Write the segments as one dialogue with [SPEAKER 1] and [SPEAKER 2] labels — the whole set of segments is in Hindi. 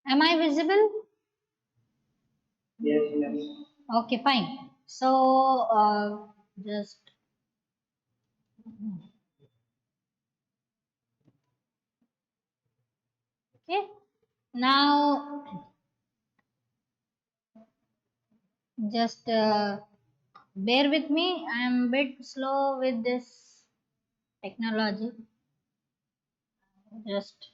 [SPEAKER 1] Am I visible?
[SPEAKER 2] Yes, yes.
[SPEAKER 1] Okay, fine. So just okay. Now just bear with me. I am a bit slow with this technology. Just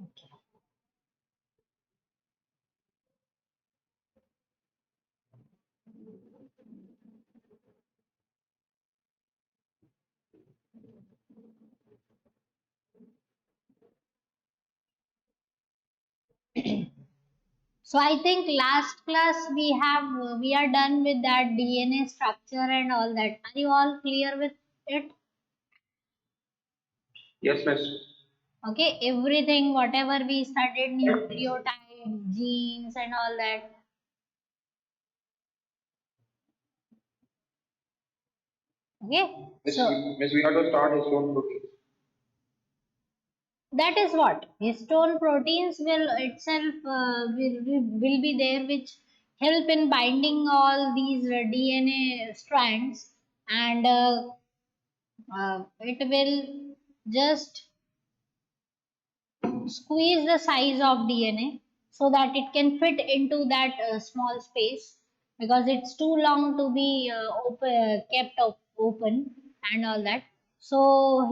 [SPEAKER 1] okay. So I think last class we are done with that DNA structure and all that. Are you all clear with it?
[SPEAKER 2] Yes, miss.
[SPEAKER 1] Okay, everything whatever we studied, nucleotides, genes and all that. Okay,
[SPEAKER 2] Miss,
[SPEAKER 1] so
[SPEAKER 2] miss, we have to start his own protein.
[SPEAKER 1] that is what histone proteins will itself will be there, which help in binding all these DNA strands, and it will just squeeze the size of DNA so that it can fit into that small space, because it's too long to be open and all that. So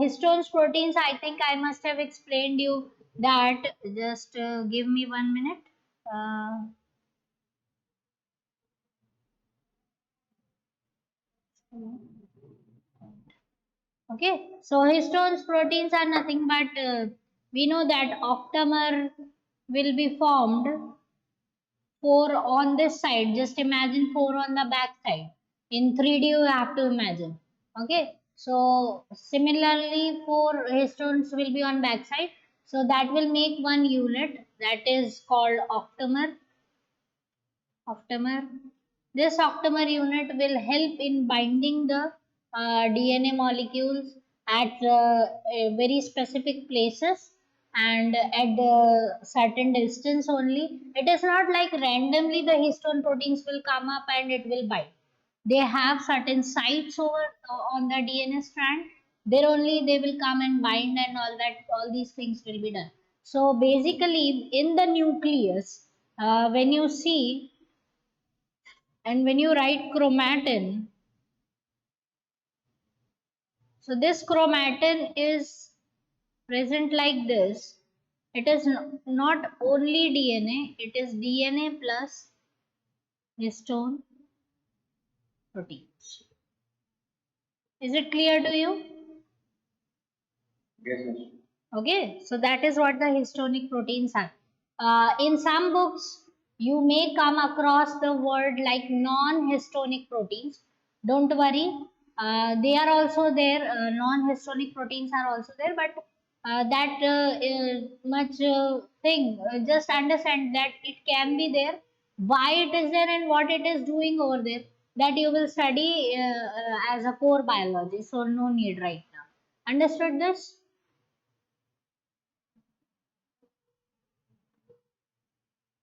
[SPEAKER 1] histones proteins, I think I must have explained you that. Just give me 1 minute. uh, okay, so histones proteins are nothing but we know that octamer will be formed four on this side. Just imagine four on the back side. In 3D, you have to imagine. Okay. So similarly, four histones will be on back side. So that will make one unit that is called octamer. Octamer. This octamer unit will help in binding the DNA molecules at very specific places and at the certain distance only. It is not like randomly the histone proteins will come up and it will bind. They have certain sites over on the DNA strand. There only they will come and bind and all that. All these things will be done. So basically, in the nucleus, when you see and when you write chromatin, so this chromatin is present like this. It is not only DNA, it is DNA plus histone proteins. Is it clear to you?
[SPEAKER 2] Yes, miss.
[SPEAKER 1] Okay, so that is what the histonic proteins are. In some books, you may come across the word like non-histonic proteins. Don't worry, they are also there. Non-histonic proteins are also there, but that much thing. Just understand that it can be there. Why it is there and what it is doing over there, that you will study as a core biology. So no need right now. Understood this?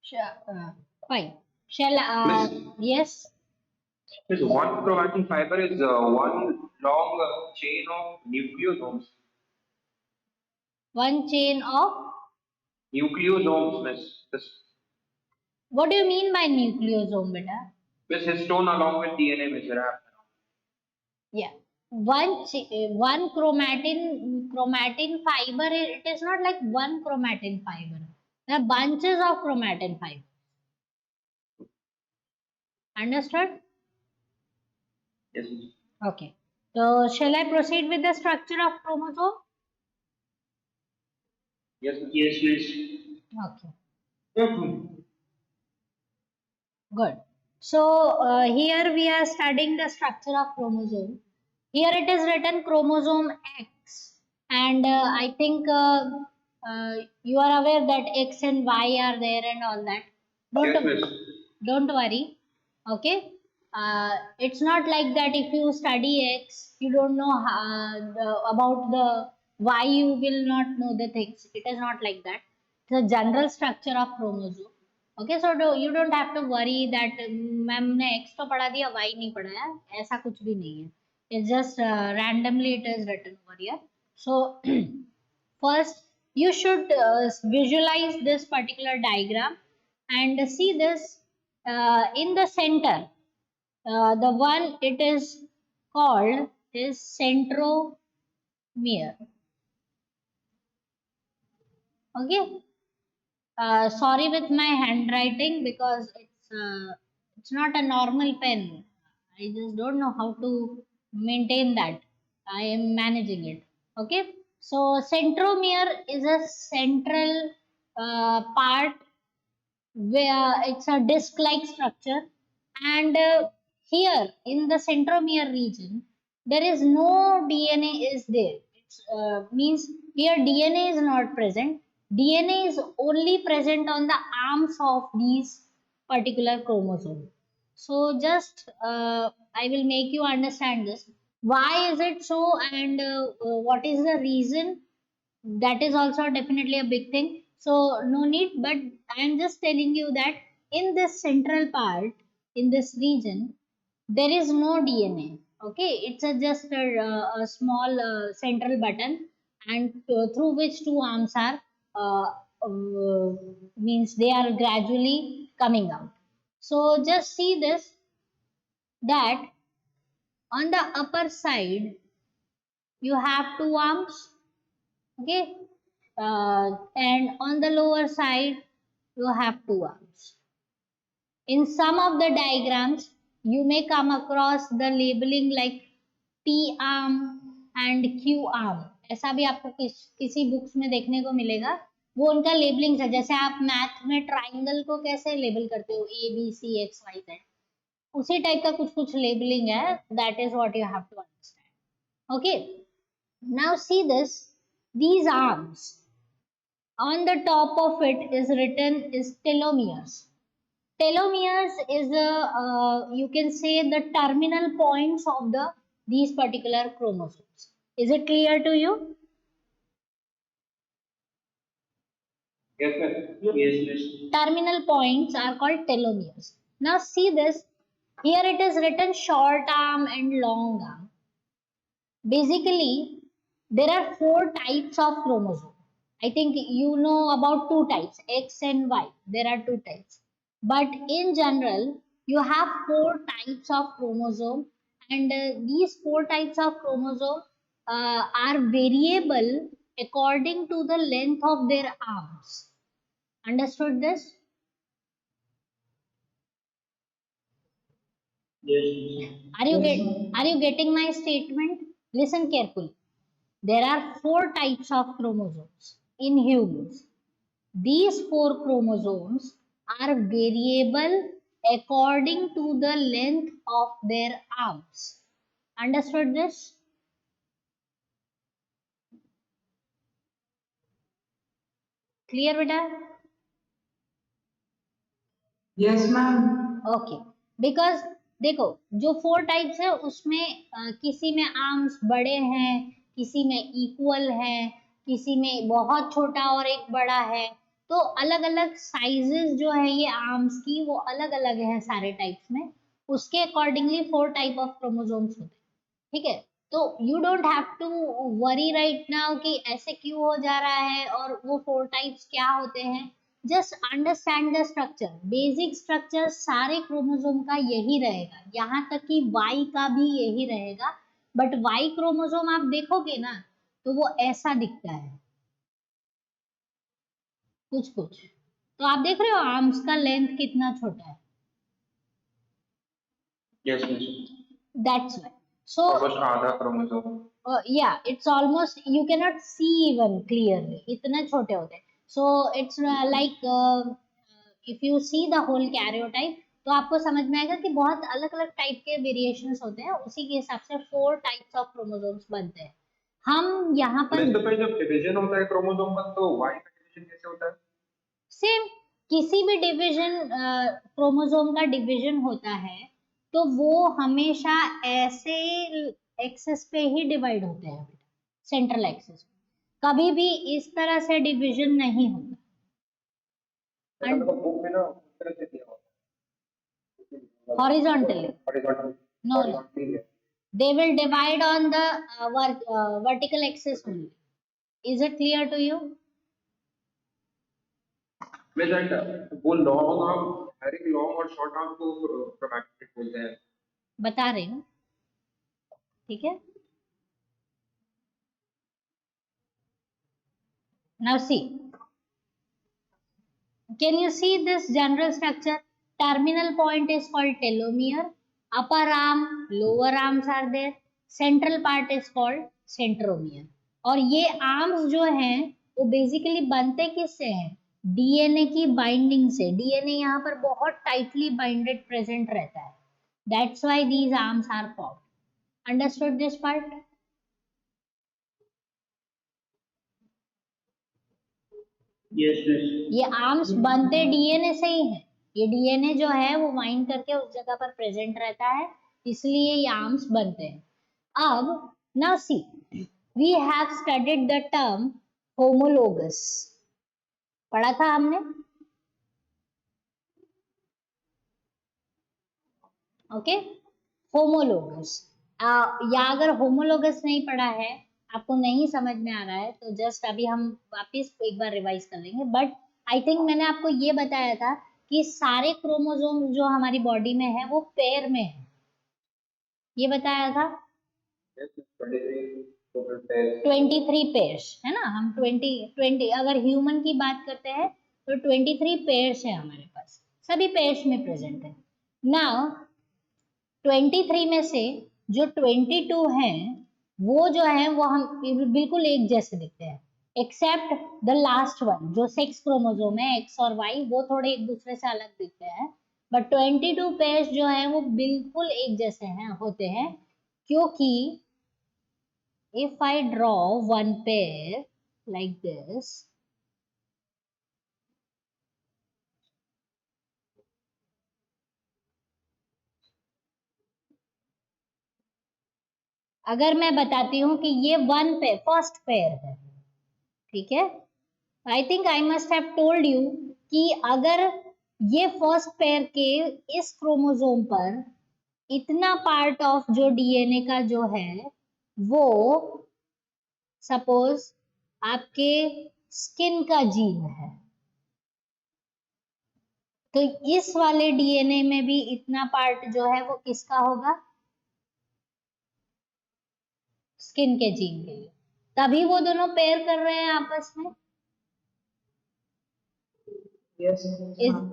[SPEAKER 1] Sure. Fine. Shall
[SPEAKER 2] Miss,
[SPEAKER 1] yes,
[SPEAKER 2] miss, one chromatin fiber is one long chain of nucleosomes.
[SPEAKER 1] one chain of.
[SPEAKER 2] Nucleosomes, miss.
[SPEAKER 1] What do you mean by nucleosome, beta?
[SPEAKER 2] Miss, histone along with DNA, miss.
[SPEAKER 1] Yeah. One chromatin fiber. It is not like one chromatin fiber. There are bunches of chromatin fiber. Understood?
[SPEAKER 2] Yes, miss.
[SPEAKER 1] Okay. So shall I proceed with the structure of chromosome?
[SPEAKER 2] Yes, yes, miss.
[SPEAKER 1] Okay.
[SPEAKER 2] Mhm.
[SPEAKER 1] Good. So here we are studying the structure of chromosome. Here it is written chromosome X, and I think you are aware that X and Y are there and all that.
[SPEAKER 2] Yes,
[SPEAKER 1] Don't
[SPEAKER 2] miss.
[SPEAKER 1] don't worry. Okay, it's not like that if you study X you don't know about the Y, you will not know the things. It is not like that. The general structure of chromosome. Okay, so you don't have to worry that ma'am ने X तो पढ़ा दिया Y नहीं पढ़ाया, ऐसा कुछ भी नहीं है. It's just randomly it is written over here. So first you should visualize this particular diagram and see this in the center. The one it is called is centromere. Okay. Sorry with my handwriting because it's not a normal pen. I just don't know how to maintain that. I am managing it. Okay. So centromere is a central part where it's a disc-like structure, and here in the centromere region there is no DNA is there. It's means here DNA is not present. DNA is only present on the arms of these particular chromosome. So just I will make you understand this. Why is it so, and what is the reason? That is also definitely a big thing, so no need, but I am just telling you that in this central part, in this region, there is no DNA. Okay, it's just a small central button, and through which two arms are means they are gradually coming out. So just see this, that on the upper side you have two arms. Okay, and on the lower side you have two arms. In some of the diagrams you may come across the labeling like P arm and Q arm. ऐसा भी आपको किसी बुक्स में देखने को मिलेगा. वो उनका लेबलिंग है. जैसे आप मैथ में ट्राइंगल को कैसे लेबल करते हो, A B C X Y Z, उसी टाइप का कुछ कुछ लेबलिंग है. That is what you have to understand. Okay, now see this, these arms, on the top of it is written is telomeres. Telomeres is the you can say the terminal points of the these particular chromosomes. Is it clear to you?
[SPEAKER 2] Yes, ma'am. Yes, yes.
[SPEAKER 1] Terminal points are called telomeres. Now see this, here it is written short arm and long arm. Basically, there are four types of chromosome. I think you know about two types, X and Y. There are two types. But in general, you have four types of chromosome, and these four types of chromosome are variable according to the length of their arms. Understood this?
[SPEAKER 2] Yes.
[SPEAKER 1] Are you getting my statement? Listen carefully. There are four types of chromosomes in humans. These four chromosomes are variable according to the length of their arms. Understood this? Clear beta?
[SPEAKER 3] Yes ma'am.
[SPEAKER 1] Okay, because देखो जो फोर टाइप्स है उसमें किसी में आर्म्स बड़े हैं, किसी में इक्वल है, किसी में बहुत छोटा और एक बड़ा है. तो अलग अलग साइजेस जो है ये आर्म्स की वो अलग अलग है सारे टाइप्स में. उसके accordingly four type of chromosomes होते हैं. ठीक है, तो you don't have to worry right now कि ऐसे क्यों हो जा रहा है और वो फोर टाइप्स क्या होते हैं. Just understand the structure, basic structure सारे क्रोमोसोम का यही रहेगा, यहाँ तक कि वाई का भी यही रहेगा. बट वाई क्रोमोसोम आप देखोगे ना तो वो ऐसा दिखता है कुछ कुछ. तो आप देख रहे हो आर्म्स का लेंथ कितना छोटा है.
[SPEAKER 2] Yes, yes.
[SPEAKER 1] That's why. So
[SPEAKER 2] Almost आधा chromosome.
[SPEAKER 1] yeah, it's almost you cannot see even clearly, इतने छोटे होते हैं. So it's like if you see the whole karyotype तो आपको समझ में आएगा कि बहुत अलग अलग टाइप के वेरिएशंस होते हैं. उसी के हिसाब से फोर टाइप्स ऑफ क्रोमोसोम्स बनते हैं. हम यहाँ पर
[SPEAKER 2] तो जब डिवीजन होता है क्रोमोसोम का तो वाई का डिवीजन कैसे होता है?
[SPEAKER 1] सेम किसी भी डिवीजन क्रोमोसोम का डिवीजन होता है तो वो हमेशा ऐसे एक्सेस पे ही डिवाइड होते हैं, सेंट्रल एक्सेस, कभी भी इस तरह से डिवीजन नहीं होता।
[SPEAKER 2] मतलब बुक में ना उस तरह से दिया हुआ
[SPEAKER 1] हॉरिजॉन्टली
[SPEAKER 2] हॉरिजॉन्टल
[SPEAKER 1] नो,
[SPEAKER 2] हॉरिजॉन्टली है।
[SPEAKER 1] they will divide on the vertical axis only. Is it clear to you?
[SPEAKER 2] मैं जानता वो लॉन्ग आर्म, हर एक लॉन्ग और शॉर्ट आर्म को क्रोमैटिक बोलते हैं।
[SPEAKER 1] बता रही हूँ, ठीक है। Now see, can you see this general structure? Terminal point is called telomere, upper arm, lower arms are there, central part is called centromere। और ये आर्म्स जो हैं वो बेसिकली बनते किससे हैं? डीएनए की बाइंडिंग से। डीएनए यहाँ पर बहुत टाइटली बाइंडेड प्रेजेंट रहता है, that's why these arms are formed. Understood this part?
[SPEAKER 2] Yes yes.
[SPEAKER 1] ये आर्म्स बनते डीएनए से ही है। ये डीएनए जो है वो वाइंड करके उस जगह पर प्रेजेंट रहता है, इसलिए ये आर्म्स बनते हैं। अब now see, we have studied the term homologous, पढ़ा था हमने, ओके। होमोलोगस, या अगर होमोलोगस नहीं पढ़ा है, आपको नहीं समझ में आ रहा है, तो जस्ट अभी हम वापस एक बार रिवाइज कर लेंगे। बट आई थिंक मैंने आपको ये बताया था कि सारे क्रोमोसोम जो हमारी बॉडी में है वो पेयर में है, ये बताया था। 23 पेयर्स है ना, हम 20 अगर ह्यूमन की बात करते हैं तो 23 पेयर्स है हमारे पास, सभी पेयर्स में प्रेजेंट है। नाउ 23 में से जो 22 हैं वो जो है वो हम बिल्कुल एक जैसे दिखते हैं, एक्सेप्ट द लास्ट वन जो सेक्स क्रोमोसोम है एक्स और वाई, वो थोड़े एक दूसरे से अलग दिखते हैं। बट 22 पेयर्स जो है वो बिल्कुल एक जैसे हैं, होते हैं, क्योंकि if I draw one pair like this, अगर मैं बताती हूँ कि ये वन पेयर फर्स्ट पेयर है, ठीक है, I think I must have told you कि अगर ये फर्स्ट पेयर के इस क्रोमोसोम पर इतना पार्ट ऑफ जो डीएनए का जो है वो सपोज आपके स्किन का जीन है, तो इस वाले डीएनए में भी इतना पार्ट जो है वो किसका होगा? स्किन के जीन के लिए, तभी वो दोनों पेयर कर रहे हैं आपस में।
[SPEAKER 3] Yes.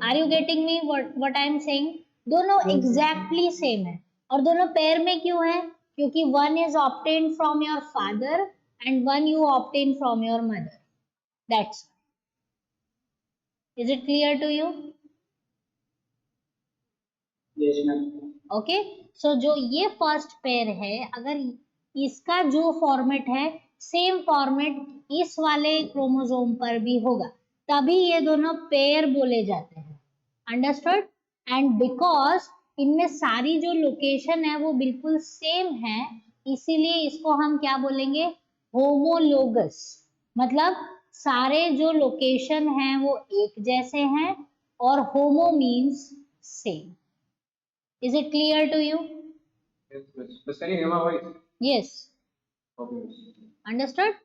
[SPEAKER 1] Are you getting me what I am saying? दोनों एग्जैक्टली सेम है, और दोनों पेयर में क्यों है? क्योंकि one is obtain from your father and one you obtain from your mother, that's. Is it clear to you?
[SPEAKER 3] Yes, ma'am.
[SPEAKER 1] Okay, so जो ये फर्स्ट पेयर है, अगर इसका जो फॉर्मेट है सेम फॉर्मेट इस वाले क्रोमोसोम पर भी होगा, तभी ये दोनों पेयर बोले जाते हैं। अंडरस्टूड? एंड बिकॉज इनमें सारी जो लोकेशन है वो बिल्कुल सेम है, इसीलिए इसको हम क्या बोलेंगे? होमोलोगस। मतलब सारे जो लोकेशन हैं वो एक जैसे हैं, और होमो means same. Is it clear to you?
[SPEAKER 2] Yes yes, बस नहीं है भाई।
[SPEAKER 1] Yes.
[SPEAKER 2] Okay.
[SPEAKER 1] Understood?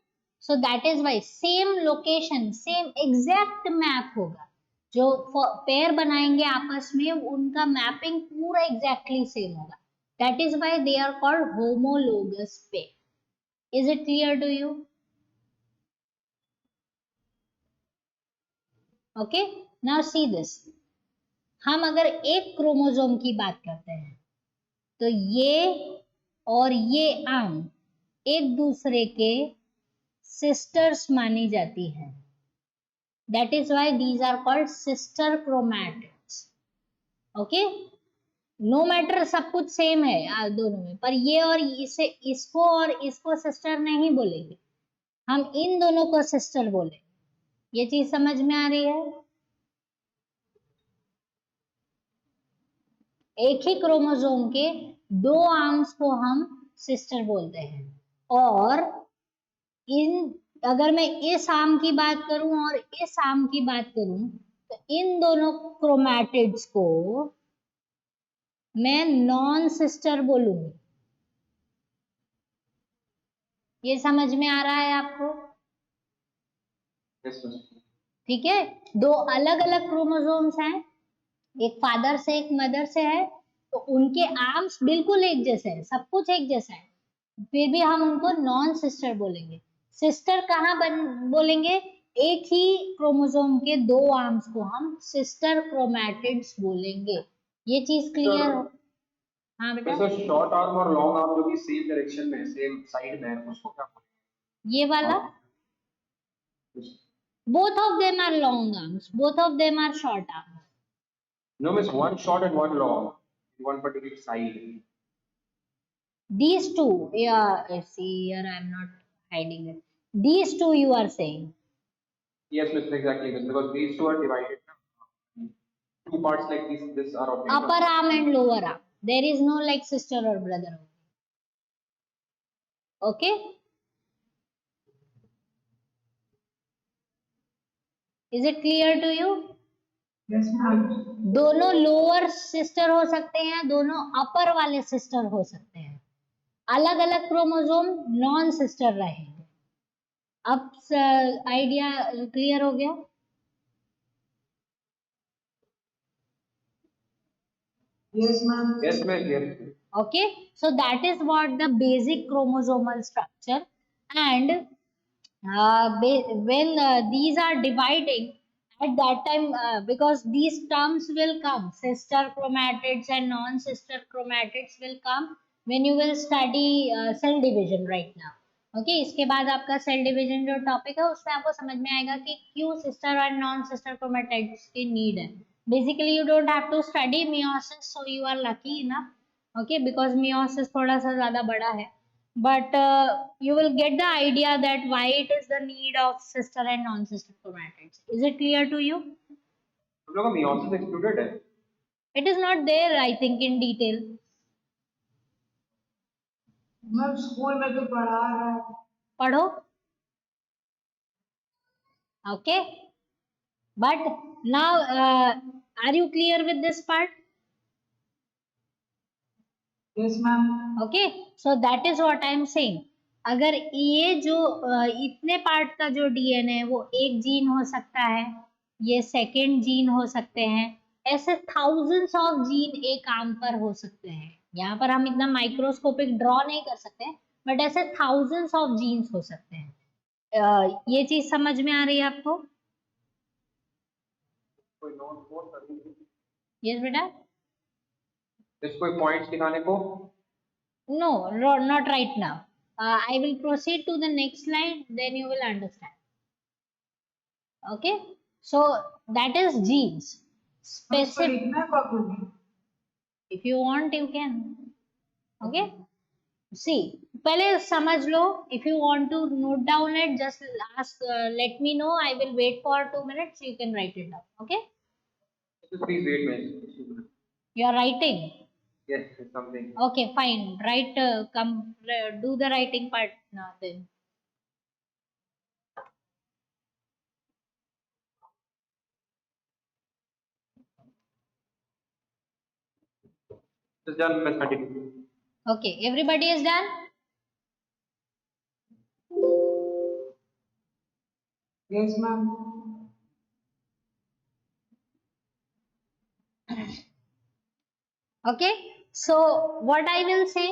[SPEAKER 1] So that is why same location, same exact map होगा। जो पेयर बनाएंगे आपस में उनका मैपिंग पूरा exactly same होगा। That is why they are called homologous pair. Is it clear to you? Okay. Now see this. हम अगर एक क्रोमोसोम की बात करते हैं तो ये और ये आर्म एक दूसरे के सिस्टर्स मानी जाती हैं, that is why these are called sister chromatids. Okay, no matter सब कुछ सेम है दोनों में, पर ये और इसे इसको और इसको सिस्टर नहीं बोलेंगे, हम इन दोनों को सिस्टर बोलेंगे। ये चीज समझ में आ रही है? एक ही क्रोमोसोम के दो आर्म्स को हम सिस्टर बोलते हैं। और इन अगर मैं इस आर्म की बात करूं और इस आर्म की बात करूं तो इन दोनों क्रोमैटिड्स को मैं नॉन सिस्टर बोलूंगी। ये समझ में आ रहा है आपको?
[SPEAKER 2] Yes, miss.
[SPEAKER 1] ठीक है, दो अलग अलग क्रोमोसोम्स हैं, एक फादर से एक मदर से है, तो उनके आर्म्स बिल्कुल एक जैसे हैं, सब कुछ एक जैसा है, फिर भी हम उनको नॉन सिस्टर बोलेंगे। सिस्टर कहाँ बोलेंगे? एक ही क्रोमोसोम के दो आर्म्स को हम सिस्टर क्रोमैटिड्स बोलेंगे। ये चीज क्लियर हो? हाँ बेटा।
[SPEAKER 2] सर शॉर्ट आर्म और लॉन्ग आर्म जो कि सेम डायरेक्शन में सेम साइड में है उसको क्या
[SPEAKER 1] ये वाला
[SPEAKER 2] बोलते
[SPEAKER 1] both of them are long arms, both of them are short arms.
[SPEAKER 2] No, miss, one short and one long in one particular side.
[SPEAKER 1] These two, yeah, see here I am not hiding it. These two you are saying.
[SPEAKER 2] Yes, miss, exactly, miss, because these two are divided. Two parts like this are of
[SPEAKER 1] Upper arm and lower arm. There is no like sister or brother. Okay? Is it clear to you?
[SPEAKER 3] Yes, ma'am.
[SPEAKER 1] दोनों लोअर सिस्टर हो सकते हैं, दोनों अपर वाले सिस्टर हो सकते हैं। अलग अलग क्रोमोसोम नॉन सिस्टर रहेंगे। अब आइडिया क्लियर हो गया?
[SPEAKER 3] Yes, ma'am.
[SPEAKER 2] Yes, miss, yes.
[SPEAKER 1] Okay, so that is what the basic chromosomal structure. And when these are dividing at that time, because these terms will come, sister chromatids and non-sister chromatids will come when you will study cell division right now. Okay, इसके बाद आपका सेल डिवीजन जो टॉपिक है उसमें आपको समझ में आएगा कि क्यों सिस्टर और नॉन सिस्टर क्रोमैटिड्स की नीड है। Basically you don't have to study meiosis, so you are lucky enough. Okay, because meiosis थोड़ा सा ज्यादा बड़ा है, but you will get the idea that why it is the need of sister and non-sister chromatids. Is it clear to you?
[SPEAKER 2] हम लोग का meiosis excluded है.
[SPEAKER 1] It is not there, I think, in detail.
[SPEAKER 3] Ma'am school में तो पढ़ा रहा है।
[SPEAKER 1] पढ़ो। Okay, but now are you clear with this part?
[SPEAKER 3] Yes, ma'am.
[SPEAKER 1] Okay, so that is what I am saying. अगर ये जो इतने पार्ट का जो डीएनए है वो एक जीन हो सकता है, ये सेकेंड जीन हो सकते हैं, ऐसे थाउजेंड्स ऑफ जीन एक आर्म पर हो सकते हैं। यहाँ पर हम इतना माइक्रोस्कोपिक ड्रॉ नहीं कर सकते, बट ऐसे थाउजेंड्स ऑफ जीन्स हो सकते हैं। ये चीज समझ में आ रही है आपको?
[SPEAKER 2] कोई नोट
[SPEAKER 1] यस बेटा।
[SPEAKER 2] इस कोई पॉइंट्स दिखाने को?
[SPEAKER 1] No, not right now. I will proceed to the next slide, then you will understand. Okay, so that is genes.
[SPEAKER 3] उसको
[SPEAKER 1] Specific,
[SPEAKER 3] लिखना कॉपी में।
[SPEAKER 1] if you want, you can. Okay, see, पहले समझ लो. If you want to note down it, just ask. Let me know. I will wait for 2 minutes. You can write it down. Okay,
[SPEAKER 2] Please wait, miss.
[SPEAKER 1] you are writing.
[SPEAKER 2] Yes, something.
[SPEAKER 1] Okay, fine. Write. Come. Do the writing part now then.
[SPEAKER 2] Just done, miss, continue.
[SPEAKER 1] Okay, everybody is done.
[SPEAKER 3] Yes, ma'am.
[SPEAKER 1] Okay, so what I will say,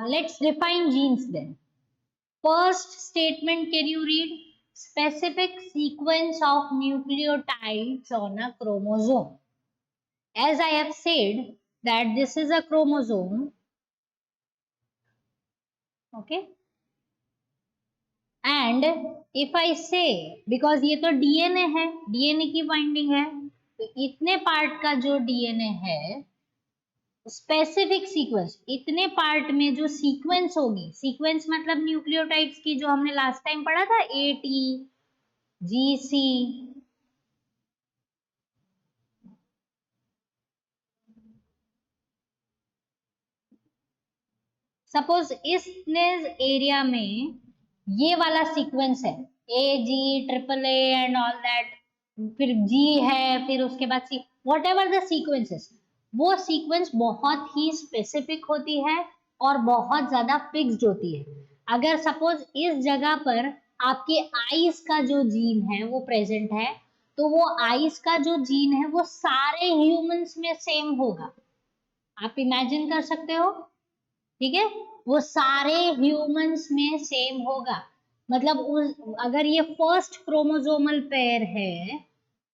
[SPEAKER 1] let's define genes then. First statement, can you read? Specific sequence of nucleotides on a chromosome. As I have said that this is a chromosome. Okay, and if I say, because ये तो डीएनए है, डीएनए की बाइंडिंग है, तो इतने पार्ट का जो डीएनए है, स्पेसिफिक सीक्वेंस, इतने पार्ट में जो सीक्वेंस होगी, सीक्वेंस मतलब न्यूक्लियोटाइड्स की जो हमने लास्ट टाइम पढ़ा था, एटी, जीसी, सपोज इस एरिया में ये वाला सीक्वेंस है, AG, AAA and all that, फिर G है, फिर उसके बाद C, what ever the sequences, वो सीक्वेंस बहुत ही स्पेसिफिक होती है और बहुत ज्यादा फिक्स्ड होती है। अगर सपोज इस जगह पर आपके आईज का जो जीन है वो प्रेजेंट है, तो वो आईज का जो जीन है वो सारे ह्यूमंस में सेम होगा। आप इमेजिन कर सकते हो, ठीक है, वो सारे ह्यूमंस में सेम होगा। मतलब अगर ये फर्स्ट क्रोमोसोमल पेयर है,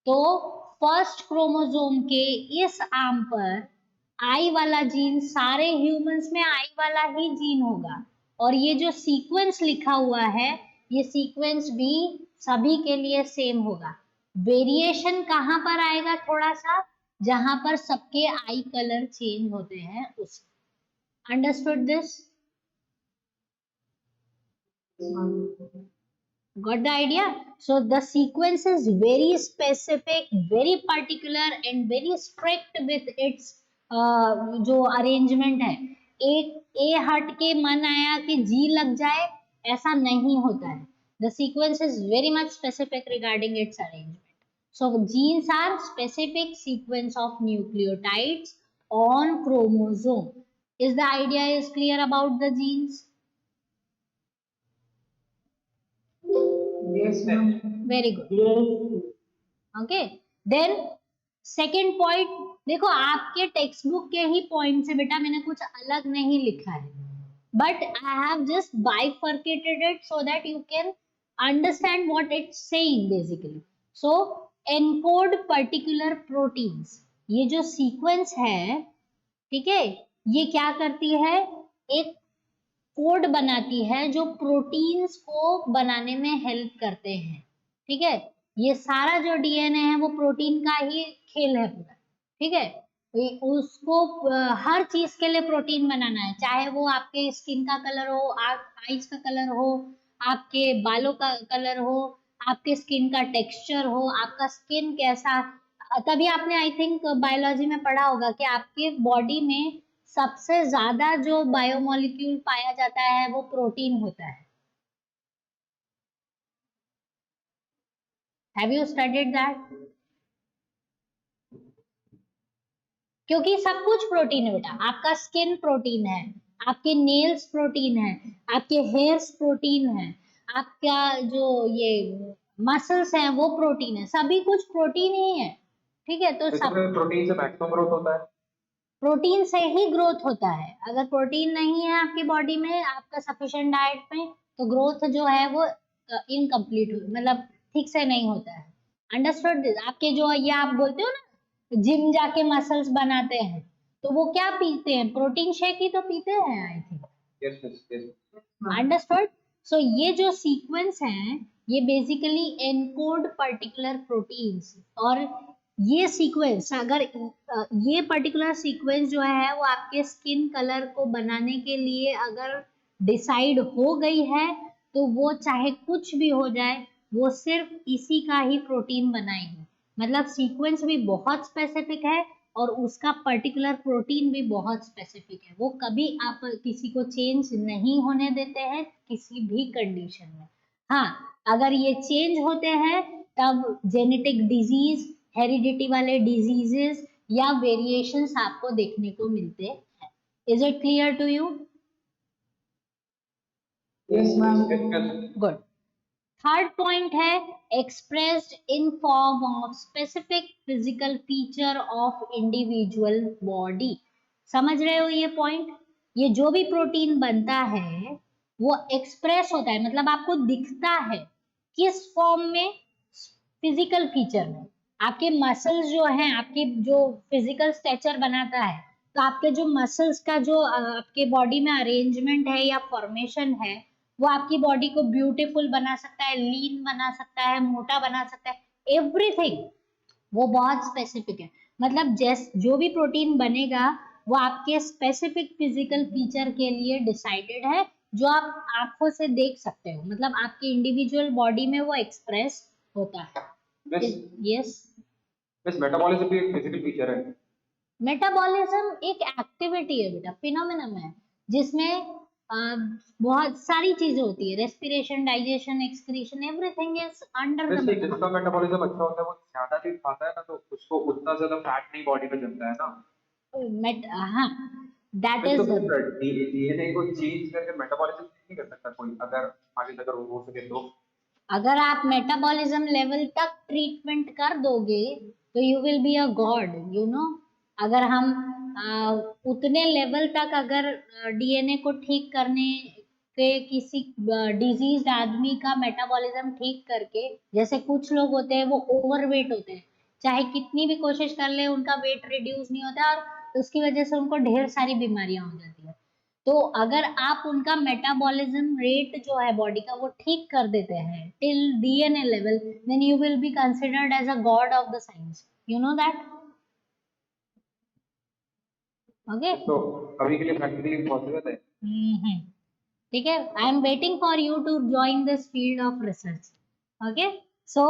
[SPEAKER 1] तो फर्स्ट क्रोमोसोम के इस आर्म पर आई वाला जीन सारे ह्यूमंस में आई वाला ही जीन होगा, और ये जो सीक्वेंस लिखा हुआ है ये सीक्वेंस भी सभी के लिए सेम होगा। वेरिएशन कहाँ पर आएगा थोड़ा सा, जहां पर सबके आई कलर चेंज होते हैं उस। Understood this?
[SPEAKER 3] Yes, ma'am.
[SPEAKER 1] Got the idea? So the sequence is very specific, very particular and very strict with its जो अरेंजमेंट है। एक ए हट के मन आया कि जी लग जाए, ऐसा नहीं होता है। The sequence is very much specific regarding its arrangement. So genes are specific sequence of nucleotides on chromosome. Is the idea is clear about the genes?
[SPEAKER 3] Yes, ma'am.
[SPEAKER 1] Very good. Okay, then second point, देखो आपके टेक्स्ट बुक के ही पॉइंट से बेटा मैंने कुछ अलग नहीं लिखा है, but I have just bifurcated it so that you can understand what it's saying basically. So encode particular proteins, ये जो सीक्वेंस है, ठीक है, ये क्या करती है, एक कोड बनाती है जो प्रोटीन्स को बनाने में हेल्प करते हैं। ठीक है, ये सारा जो डीएनए है वो प्रोटीन का ही खेल है पूरा। ठीक है, उसको हर चीज के लिए प्रोटीन बनाना है, चाहे वो आपके स्किन का कलर हो, आईज का कलर हो, आपके बालों का कलर हो, आपके स्किन का टेक्सचर हो, आपका स्किन कैसा। तभी आपने आई थिंक बायोलॉजी में पढ़ा होगा कि आपके बॉडी में सबसे ज्यादा जो बायोमोलिक्यूल पाया जाता है वो प्रोटीन होता है। Have you studied that? क्योंकि सब कुछ प्रोटीन है बेटा, आपका स्किन प्रोटीन है, आपके नेल्स प्रोटीन है, आपके हेयर्स प्रोटीन है, आपका जो ये मसल्स हैं वो प्रोटीन है, सभी कुछ प्रोटीन ही है। ठीक है, तो सब
[SPEAKER 2] प्रोटीन से मैक्सिमम ग्रोथ होता है।
[SPEAKER 1] प्रोटीन से ही ग्रोथ होता है। अगर प्रोटीन नहीं है आपकी बॉडी में, आपका सफिशिएंट डाइट में, तो ग्रोथ जो है वो इनकम्प्लीट, मतलब ठीक से नहीं होता है। अंडरस्टूड? आपके जो ये आप बोलते हो ना जिम जाके मसल्स बनाते हैं, तो वो क्या पीते हैं, प्रोटीन शेक ही तो पीते हैं I think.
[SPEAKER 2] Yes yes yes.
[SPEAKER 1] Understood? So ये जो सीक्वेंस है ये बेसिकली एनकोड पर्टिकुलर प्रोटीन्स, और ये सीक्वेंस अगर ये पर्टिकुलर सीक्वेंस जो है वो आपके स्किन कलर को बनाने के लिए अगर डिसाइड हो गई है, तो वो चाहे कुछ भी हो जाए वो सिर्फ इसी का ही प्रोटीन बनाएगी। मतलब सीक्वेंस भी बहुत स्पेसिफिक है और उसका पर्टिकुलर प्रोटीन भी बहुत स्पेसिफिक है, वो कभी आप किसी को चेंज नहीं होने देते हैं किसी भी कंडीशन में। हाँ, अगर ये चेंज होते हैं तब जेनेटिक डिजीज, हेरिडिटी वाले डिजीजेस या वेरिएशंस आपको देखने को मिलते हैं। Is it clear to you?
[SPEAKER 3] Yes, ma'am.
[SPEAKER 1] Good. Third point है expressed in form of specific physical feature of individual body. समझ रहे हो ये पॉइंट? ये जो भी प्रोटीन बनता है वो एक्सप्रेस होता है, मतलब आपको दिखता है किस फॉर्म में, फिजिकल फीचर में। आपके मसल्स जो हैं, आपके जो फिजिकल स्ट्रक्चर बनाता है, तो आपके जो मसल्स का जो आपके बॉडी में अरेंजमेंट है या फॉर्मेशन है, वो आपकी बॉडी को ब्यूटीफुल बना सकता है, लीन बना सकता है, मोटा बना सकता है, एवरीथिंग वो बहुत स्पेसिफिक है। मतलब जो भी प्रोटीन बनेगा वो आपके स्पेसिफिक फिजिकल फीचर के लिए डिसाइडेड है, जो आप आंखों से देख सकते हो, मतलब आपकी इंडिविजुअल बॉडी में वो एक्सप्रेस होता है। यस,
[SPEAKER 2] बस मेटाबॉलिज्म भी एक फिजिकल फीचर है।
[SPEAKER 1] मेटाबॉलिज्म एक एक्टिविटी है बेटा, फिनोमेनन है, जिसमें बहुत सारी चीजें होती है, respiration, digestion, excretion, everything is under the
[SPEAKER 2] जैसे
[SPEAKER 1] मेटाबॉलिज्म।
[SPEAKER 2] जिसका मेटाबॉलिज्म अच्छा होता है वो ज्यादा चीज खाता है ना, तो उसको उतना ज्यादा फैट नहीं बॉडी में जमता है ना।
[SPEAKER 1] मेट हाँ, दैट
[SPEAKER 2] फिर तो
[SPEAKER 1] इज,
[SPEAKER 2] फिर डीएनए को चेंज करके मेटाबॉलिज्म नहीं कर सकता कोई, अगर आगे अगर हो सके तो।
[SPEAKER 1] अगर आप मेटाबॉलिज्म लेवल तक ट्रीटमेंट कर दोगे तो you will be a God, you know. अगर हम उतने लेवल तक अगर डीएनए को ठीक करने के, किसी डिजीज आदमी का मेटाबॉलिज्म ठीक करके, जैसे कुछ लोग होते हैं वो ओवरवेट होते हैं, चाहे कितनी भी कोशिश कर ले उनका वेट रिड्यूस नहीं होता, और उसकी वजह से उनको ढेर सारी बीमारियां हो जाती है। तो अगर आप उनका मेटाबॉलिज्म रेट जो है बॉडी का वो ठीक कर देते हैं till DNA level, then you will be considered as a god of the science, you know that. Okay.
[SPEAKER 2] तो अभी के लिए प्रैक्टिकली पॉसिबल है।
[SPEAKER 1] ठीक है, I am waiting for you to join this field of research. Okay, so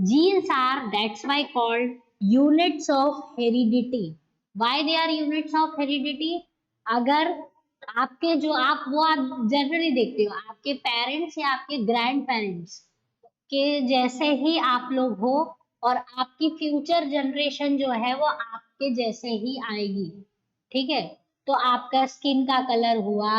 [SPEAKER 1] genes are, that's why called units of heredity. Why they are units of heredity? अगर आपके जो आप वो आप जनरली देखते हो, आपके पेरेंट्स या आपके ग्रैंड पेरेंट्स के जैसे ही आप लोग हो, और आपकी फ्यूचर जनरेशन जो है वो आपके जैसे ही आएगी। ठीक है, तो आपका स्किन का कलर हुआ,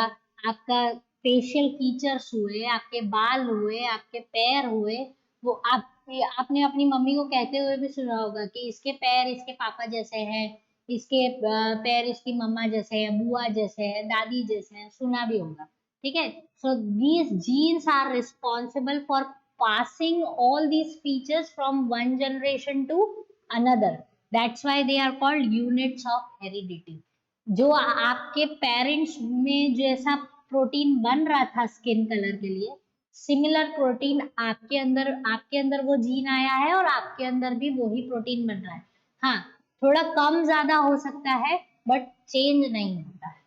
[SPEAKER 1] आपका फेशियल फीचर्स हुए, आपके बाल हुए, आपके पैर हुए, वो आप, आपने अपनी मम्मी को कहते हुए भी सुना होगा कि इसके पैर इसके पापा जैसे हैं, इसके पैर इसकी मम्मा जैसे हैं, बुआ जैसे हैं, दादी जैसे हैं, सुना भी होगा। ठीक है, so these genes are responsible for passing all these features from one generation to another. That's why they are called units of heredity. जो आपके पेरेंट्स में जैसा प्रोटीन बन रहा था स्किन कलर के लिए, सिमिलर प्रोटीन आपके अंदर वो जीन आया है, और आपके अंदर भी वही प्रोटीन बन रहा है। हाँ, थोड़ा कम ज्यादा हो सकता है, बट चेंज नहीं होता है।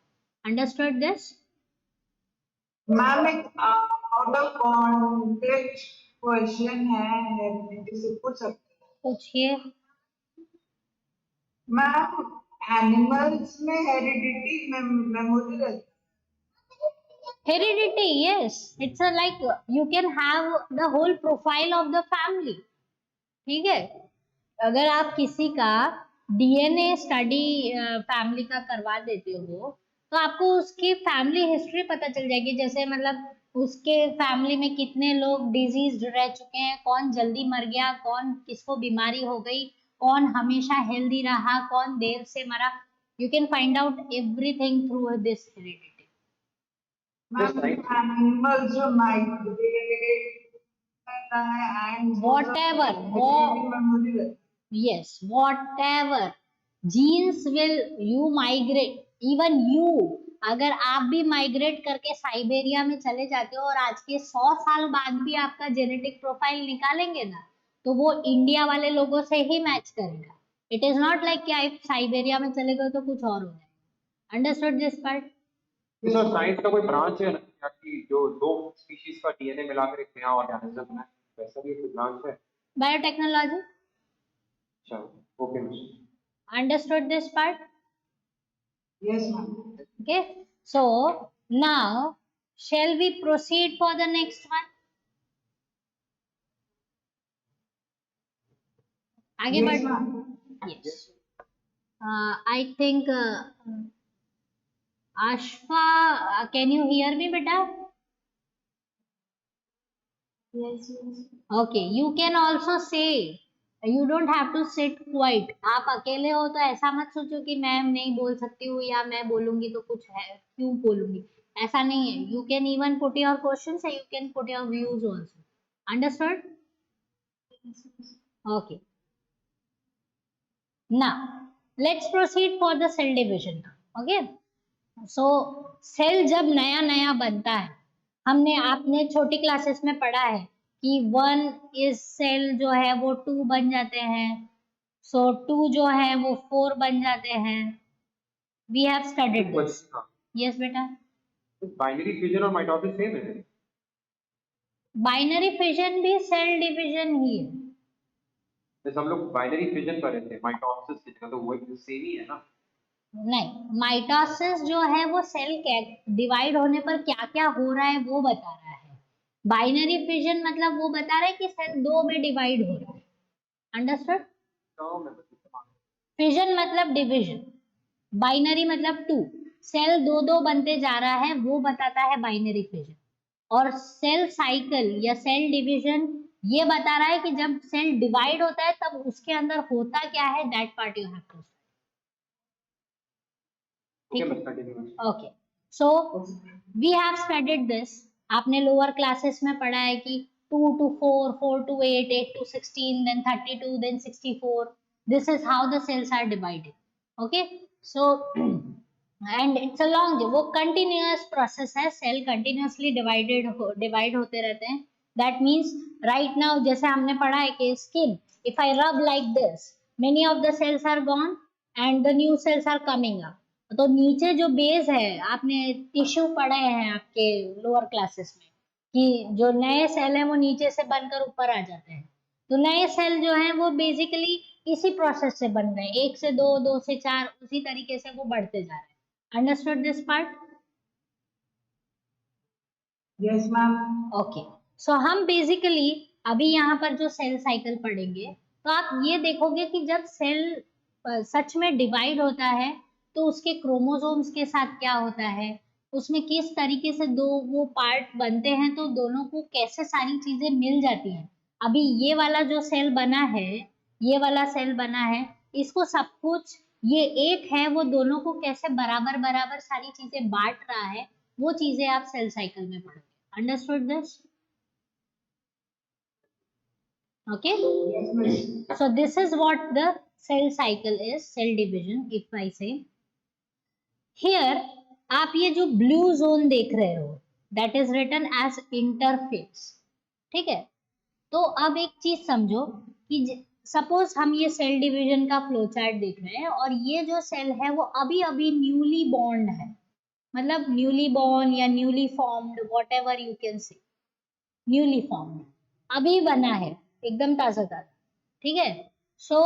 [SPEAKER 1] Understood this?
[SPEAKER 3] मैम एक आउट ऑफ कॉन्टेक्स्ट क्वेश्चन है, से पूछ सकते हैं?
[SPEAKER 1] पूछिए।
[SPEAKER 3] मैम, एनिमल्स में हेरिडिटी मेमोरी रहती
[SPEAKER 1] Heredity, yes, it's a like you can have the whole profile of the family. ठीक है, अगर आप किसी का डीएनए स्टडी फैमिली का करवा देते हो, तो आपको उसकी फैमिली हिस्ट्री पता चल जाएगी, जैसे मतलब उसके फैमिली में कितने लोग डिजीज रह चुके हैं, कौन जल्दी मर गया, कौन किसको बीमारी हो गई, कौन हमेशा हेल्दी रहा, कौन देर से मरा। You can find out everything through this heredity.
[SPEAKER 2] This
[SPEAKER 3] ma'am,
[SPEAKER 2] night,
[SPEAKER 3] animals जो माइग्रेट करता है एंड वो सब
[SPEAKER 1] Whatever,
[SPEAKER 3] मेमोरी रहती
[SPEAKER 1] yes, whatever genes will you migrate, even you, अगर आप भी माइग्रेट करके साइबेरिया में चले जाते हो और आज के 100 साल बाद भी आपका जेनेटिक प्रोफाइल निकालेंगे ना, तो वो इंडिया वाले लोगों से ही मैच करेगा। इट इज नॉट लाइक कि आप साइबेरिया में चले गए तो कुछ और हो जाएगा। Understood this part?
[SPEAKER 2] इस और साइंस का कोई ब्रांच है ना, या कि जो दो स्पीशीज का डीएनए मिलाकर एक नया ऑर्गेनिज्म बनाए, वैसा भी कोई ब्रांच है?
[SPEAKER 1] बायोटेक्नोलॉजी।
[SPEAKER 2] अच्छा, ओके।
[SPEAKER 1] Understood this part?
[SPEAKER 3] है। Yes ma'am.
[SPEAKER 1] Okay, so now shall we proceed for the next one? आगे
[SPEAKER 3] यस
[SPEAKER 1] बढ़।
[SPEAKER 3] Ma'am.
[SPEAKER 1] Yes. I think Ashfa, can you hear me, beta?
[SPEAKER 3] Yes yes.
[SPEAKER 1] Okay, you can also say. You don't have to sit quiet. आप अकेले हो तो ऐसा मत सोचो कि मैं नहीं बोल सकती हूँ, या मैं बोलूंगी तो कुछ है क्यों बोलूंगी, ऐसा नहीं है। You can even put your questions and you can put your views also. Understood? Okay. Now, let's proceed for the cell division. Okay. So, cell जब नया नया बनता है, हमने आपने छोटी क्लासेस में पढ़ा है कि वन इज सेल जो है वो टू बन जाते हैं, सो टू जो है वो फोर बन जाते हैं। We have studied this. Yes बेटा।
[SPEAKER 2] बाइनरी फिजन और माइटोसिस सेम है?
[SPEAKER 1] बाइनरी फिजन भी सेल डिवीजन ही है।
[SPEAKER 2] जैसे हम लोग बाइनरी फिजन कर रहे थे माइटोसिस की जगह, तो वो सेम ही है ना?
[SPEAKER 1] नहीं, माइटोसिस जो है वो सेल डिवाइड होने पर क्या क्या हो रहा है वो बता रहा है। बाइनरी फिजन मतलब वो बता रहा है कि सेल दो में डिवाइड हो रहा है। अंडरस्टूड?
[SPEAKER 2] तो मैं बता
[SPEAKER 1] फिजन मतलब डिवीजन, बाइनरी मतलब टू, सेल दो दो बनते जा रहा है वो बताता है बाइनरी फिजन। और सेल साइकिल या सेल डिवीजन ये बता रहा है कि जब सेल डिवाइड होता है तब उसके अंदर होता क्या है, that part you have to.
[SPEAKER 2] Okay
[SPEAKER 1] ठीक
[SPEAKER 2] बस कंटिन्यू।
[SPEAKER 1] है, okay. So we have studied this. आपने लोअर क्लासेस में पढ़ा है कि 2 to 4, 4 to 8, 8 to 16, then 32, then 64. This is how the cells are divided. Okay, so and it's a long, वो continuous process है, सेल कंटिन्यूसली डिवाइड होते रहते हैं। दैट मीन्स राइट नाउ जैसे हमने पढ़ा है कि skin, if I rub like this, many of the cells are gone and the new cells are coming up. तो नीचे जो बेस है, आपने टिश्यू पढ़े हैं आपके लोअर क्लासेस में कि जो नए सेल हैं वो नीचे से बनकर ऊपर आ जाते हैं। तो नए सेल जो हैं वो बेसिकली इसी प्रोसेस से बन रहे हैं, एक से दो, दो से चार, उसी तरीके से वो बढ़ते जा रहे हैं। Understood this part?
[SPEAKER 3] Yes, ma'am.
[SPEAKER 1] Okay, so हम बेसिकली अभी यहाँ पर जो सेल साइकिल पढ़ेंगे, तो आप ये देखोगे कि जब सेल सच में डिवाइड होता है तो उसके क्रोमोसोम्स के साथ क्या होता है, उसमें किस तरीके से दो वो पार्ट बनते हैं, तो दोनों को कैसे सारी चीजें मिल जाती हैं। अभी ये वाला जो सेल बना है, ये वाला सेल बना है, इसको सब कुछ, ये एक है, वो दोनों को कैसे बराबर बराबर सारी चीजें बांट रहा है, वो चीजें आप सेल साइकिल में पढ़ोगे। Understood this? Okay.
[SPEAKER 3] Yes, ma'am.
[SPEAKER 1] So this is what the cell cycle is, cell division. If I say here, आप ये जो ब्लू जोन देख रहे हो, that is written as interface. ठीक है? तो अब एक चीज समझो कि सपोज हम ये सेल डिवीजन का फ्लो चार्ट देख रहे हैं और ये जो सेल है वो अभी अभी न्यूली बॉर्न है, मतलब न्यूली बॉर्न या newly formed, what ever you can say, newly formed, अभी बना है, एकदम ताजा ताजा। ठीक है, सो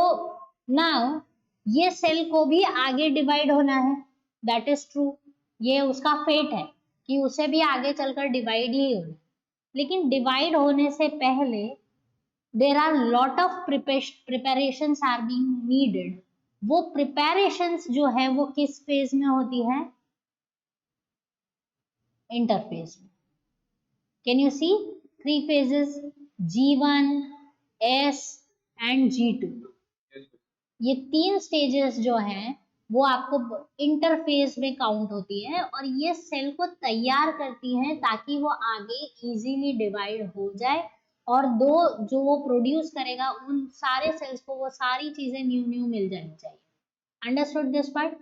[SPEAKER 1] नाउ ये सेल को भी आगे डिवाइड होना है, दैट इज ट्रू, ये उसका फेट है कि उसे भी आगे चलकर डिवाइड ही होना। लेकिन डिवाइड होने से पहले there are lot of preparations are being needed. वो प्रिपरेशंस जो है वो किस फेज में होती है? इंटरफेज में। Can you see 3 phases? G1, S and G2. ये 3 स्टेजेस जो हैं वो आपको इंटरफेज में काउंट होती है और ये सेल को तैयार करती हैं ताकि वो आगे इजीली डिवाइड हो जाए और दो जो वो प्रोड्यूस करेगा उन सारे सेल्स को वो सारी चीजें न्यू न्यू मिल जानी चाहिए। Understood this part?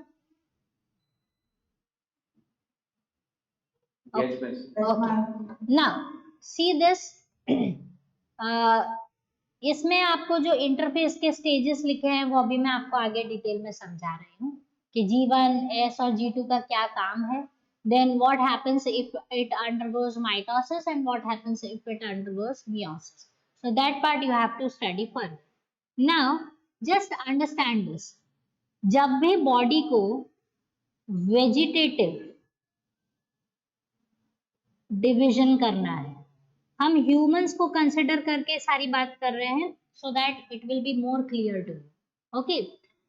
[SPEAKER 2] Yes, miss.
[SPEAKER 3] Yes, ma'am.
[SPEAKER 1] Now see this. इसमें आपको जो इंटरफेस के स्टेजेस लिखे हैं वो अभी मैं आपको आगे डिटेल में समझा रही हूँ कि G1, S और G2 का क्या काम है, then what happens if it undergoes mitosis and what happens if it undergoes meiosis. So that part you have to study further. Now just understand this. जब भी बॉडी को वेजिटेटिव डिवीजन करना है, हम ह्यूमंस को कंसिडर करके सारी बात कर रहे हैं so that it will be more clear to you. Okay,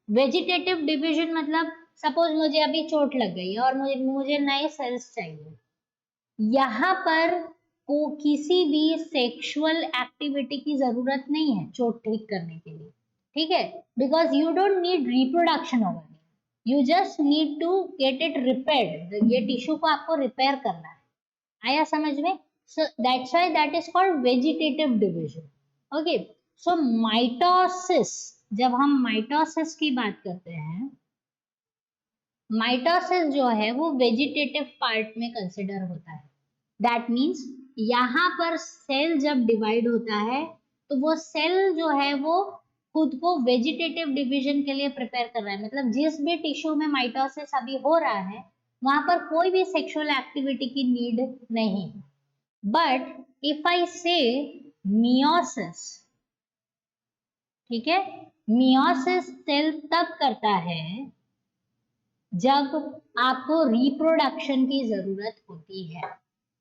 [SPEAKER 1] vegetative division मतलब सपोज मुझे अभी चोट लग गई है और मुझे नए सेल्स चाहिए, यहाँ पर को किसी भी सेक्सुअल एक्टिविटी की जरूरत नहीं है चोट ठीक करने के लिए। ठीक है, because you don't need reproduction over, you just need to get it repaired. ये टिश्यू को आपको रिपेयर करना है, आया समझ में? So that's why that is called vegetative division. Okay, so mitosis, जब हम माइटोसिस की बात करते हैं, माइटोसिस जो है वो वेजिटेटिव पार्ट में कंसिडर होता है। दैट मीन्स यहाँ पर सेल जब डिवाइड होता है तो वो सेल जो है वो खुद को वेजिटेटिव डिवीजन के लिए प्रिपेयर कर रहा है, मतलब जिस भी टिश्यू में माइटोसिस अभी हो रहा है वहां पर कोई भी सेक्सुअल एक्टिविटी की नीड नहीं। But if I say meiosis, ठीक है, meiosis सेल तब करता है जब आपको रिप्रोडक्शन की जरूरत होती है.